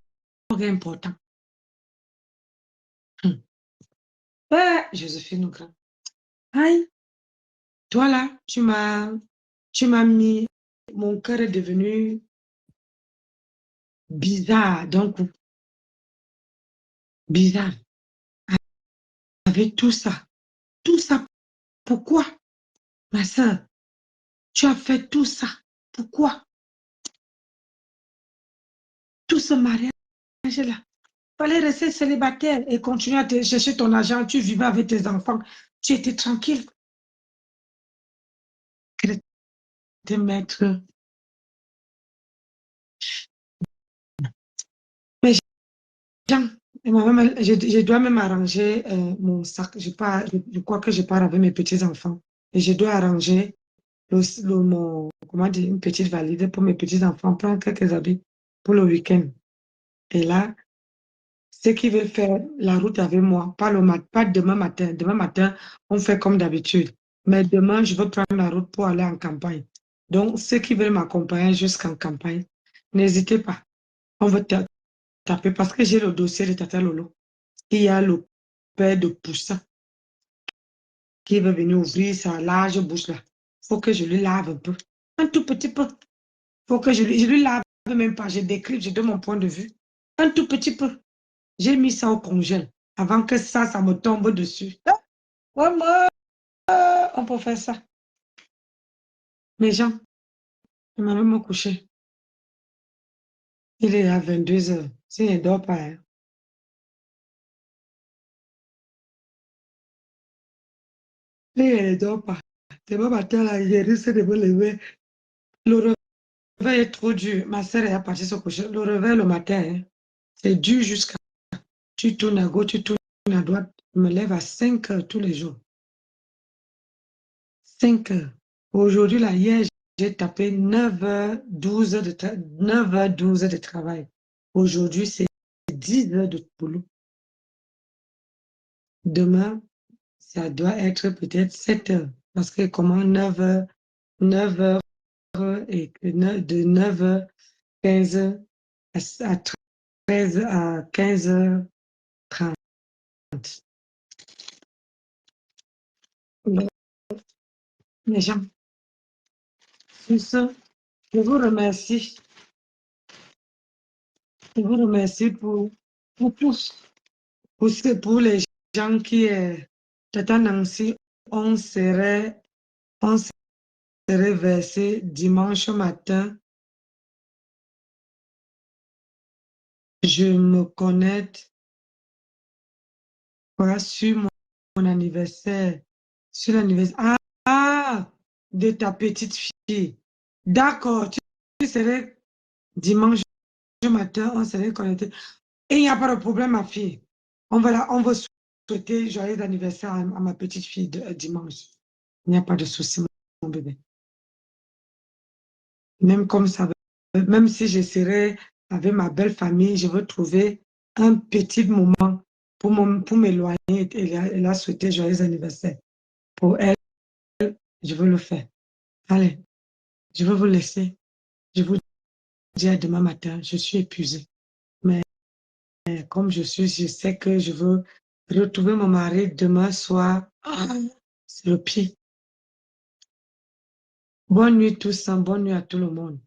est important. Ouais, Joséphine Ougra. Aïe, toi là, tu m'as mis, mon cœur est devenu bizarre, donc bizarre. Avec tout ça, pourquoi, ma soeur, tu as fait tout ça? Pourquoi? Tout ce mariage-là. Fallait rester célibataire et continuer à te chercher ton argent. Tu vivais avec tes enfants. Tu étais tranquille. Tes maîtres. Mais Jean, je dois même arranger mon sac. Je crois que je pars avec mes petits-enfants. Et je dois arranger comment dire, une petite valise pour mes petits-enfants, prendre quelques habits pour le week-end. Et là, ceux qui veulent faire la route avec moi, pas demain matin. Demain matin, on fait comme d'habitude. Mais demain, je veux prendre la route pour aller en campagne. Donc, ceux qui veulent m'accompagner jusqu'en campagne, n'hésitez pas. On va taper parce que j'ai le dossier de Tata Lolo. Il y a le père de Poussin qui veut venir ouvrir sa large bouche là. Il faut que je lui lave un peu. Un tout petit peu. Il faut que je lui lave même pas. Je décris, je donne mon point de vue. Un tout petit peu. J'ai mis ça au congèle avant que ça me tombe dessus. Vraiment, on peut faire ça. Mais Jean, il m'a même couché. Il est à 22 heures. S'il ne dort pas, hein. Il ne dort pas. Demain matin, là, il risque de me lever. Le réveil est trop dur. Ma soeur est partie se coucher. Le réveil le matin, hein, c'est dur jusqu'à... Tu tournes à gauche, tu tournes à droite. Je me lève à 5 heures tous les jours. 5 heures. Aujourd'hui, là, hier, j'ai tapé 9h12 de travail. Aujourd'hui, c'est 10 heures de boulot. Demain, ça doit être peut-être 7 heures. Parce que comment 9 heures et de 9h15 à 13 à 15h30. Les gens, sur ce, je vous remercie. Je vous remercie pour tous. Pour les gens qui, Tata Nancy, on serait versé dimanche matin. Je me connecte sur mon anniversaire. Sur l'anniversaire. De ta petite fille. D'accord, tu serais dimanche matin, on serait connecté. Et il n'y a pas de problème, ma fille. On va souhaiter joyeux anniversaire à ma petite fille dimanche. Il n'y a pas de souci, mon bébé. Même comme ça, même si je serais avec ma belle famille, je veux trouver un petit moment pour m'éloigner et la souhaiter joyeux anniversaire. Pour elle, je veux le faire. Allez, je veux vous laisser. Je vous dis à demain matin. Je suis épuisée. Mais comme je sais que je veux retrouver mon mari demain soir. C'est le pied. Bonne nuit tous, bonne nuit à tout le monde.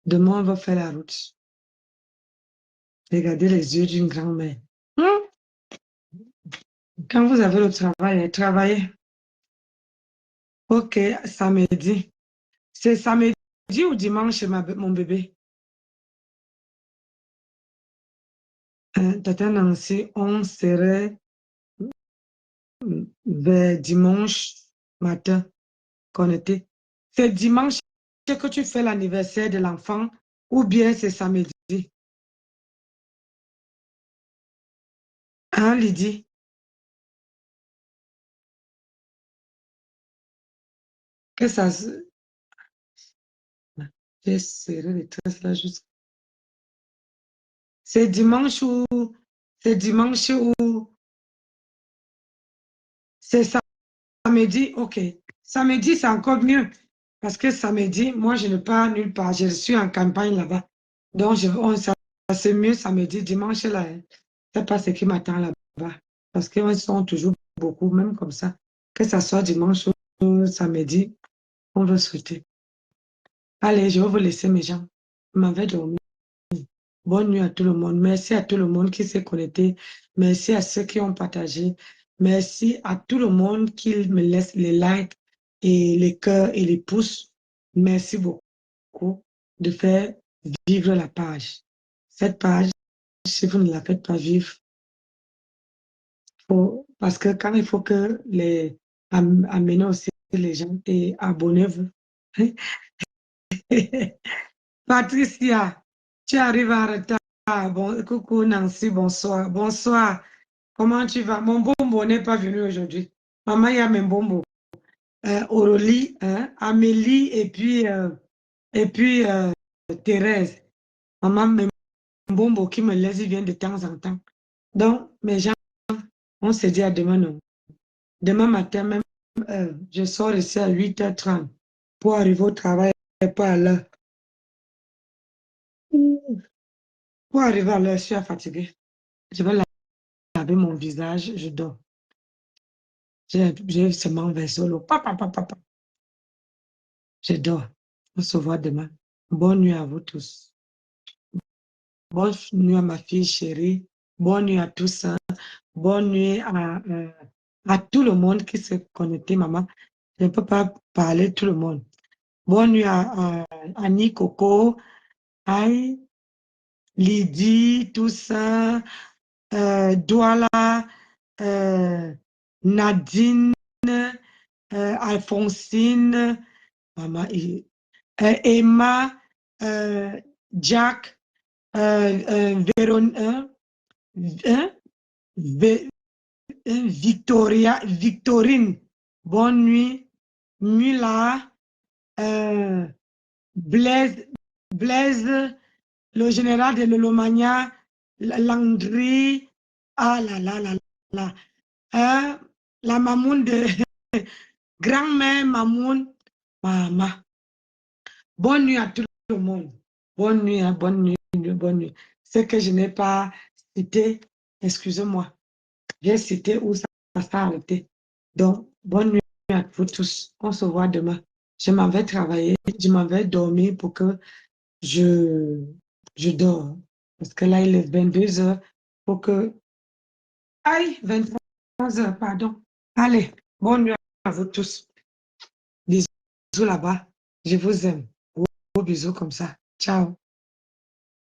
Demain, on va faire la route. Regardez les yeux d'une grand-mère. Quand vous avez le travail, travaillez. Ok, samedi. C'est samedi ou dimanche, mon bébé? Tata Nancy, on serait vers dimanche matin connecté. C'est dimanche que tu fais l'anniversaire de l'enfant ou bien c'est samedi? Hein, Lydie? Que ça se... J'ai serré les tresses là juste. C'est dimanche ou... C'est dimanche ou... C'est samedi? Ok. Samedi, c'est encore mieux. Parce que samedi, moi, je ne pars nulle part. Je suis en campagne là-bas. Donc, ça, c'est mieux samedi. Dimanche, là, je ne sais pas ce qui m'attend là-bas. Parce qu'ils sont toujours beaucoup, même comme ça. Que ça soit dimanche ou samedi, on veut souhaiter. Allez, je vais vous laisser, mes gens. Je m'en vais dormir. Bonne nuit à tout le monde. Merci à tout le monde qui s'est connecté. Merci à ceux qui ont partagé. Merci à tout le monde qui me laisse les likes et les cœurs et les pouces. Merci beaucoup de faire vivre la page. Cette page, si vous ne la faites pas vivre, parce que quand il faut que amener aussi les gens et abonnez-vous. Patricia, tu arrives en retard. Bon, coucou Nancy, bonsoir. Bonsoir. Comment tu vas? Mon bonbon n'est pas venu aujourd'hui. Maman, il y a mes bonbons. Aurélie, hein, Amélie et puis Thérèse. Maman, mes bonbons qui me laisse, ils viennent de temps en temps. Donc, mes gens, on se dit à demain, non. Demain matin, même, je sors ici à 8h30 pour arriver au travail et pas à l'heure. Pour arriver à l'heure, je suis fatiguée. Je vais laver mon visage, je dors. J'ai seulement un verso l'eau. Papa, papa, papa. Je dors. On se voit demain. Bonne nuit à vous tous. Bonne nuit à ma fille chérie. Bonne nuit à tous. Hein. Bonne nuit à tout le monde qui s'est connecté, maman. Je ne peux pas parler tout le monde. Bonne nuit à Annie, Coco, Aïe, Lydie, tout ça, Douala, Nadine, Alphonsine, maman, Emma, Jack, Victorine, bonne nuit, Mula, Blaise, le général de l'Olomania, Landry, ah là là là là, la mamoun de grand-mère Mamoun, maman. Bonne nuit à tout le monde. Bonne nuit, hein, bonne nuit, bonne nuit. Ce que je n'ai pas cité, excusez-moi. J'ai cité où ça s'est arrêté. Donc, bonne nuit à vous tous. On se voit demain. Je m'en vais travailler, je m'en vais dormir pour que je dors. Parce que là, il est 22h. Pour que... Aïe, 23h, pardon. Allez, bonne nuit à vous tous. Bisous là-bas. Je vous aime. Gros bisous comme ça. Ciao.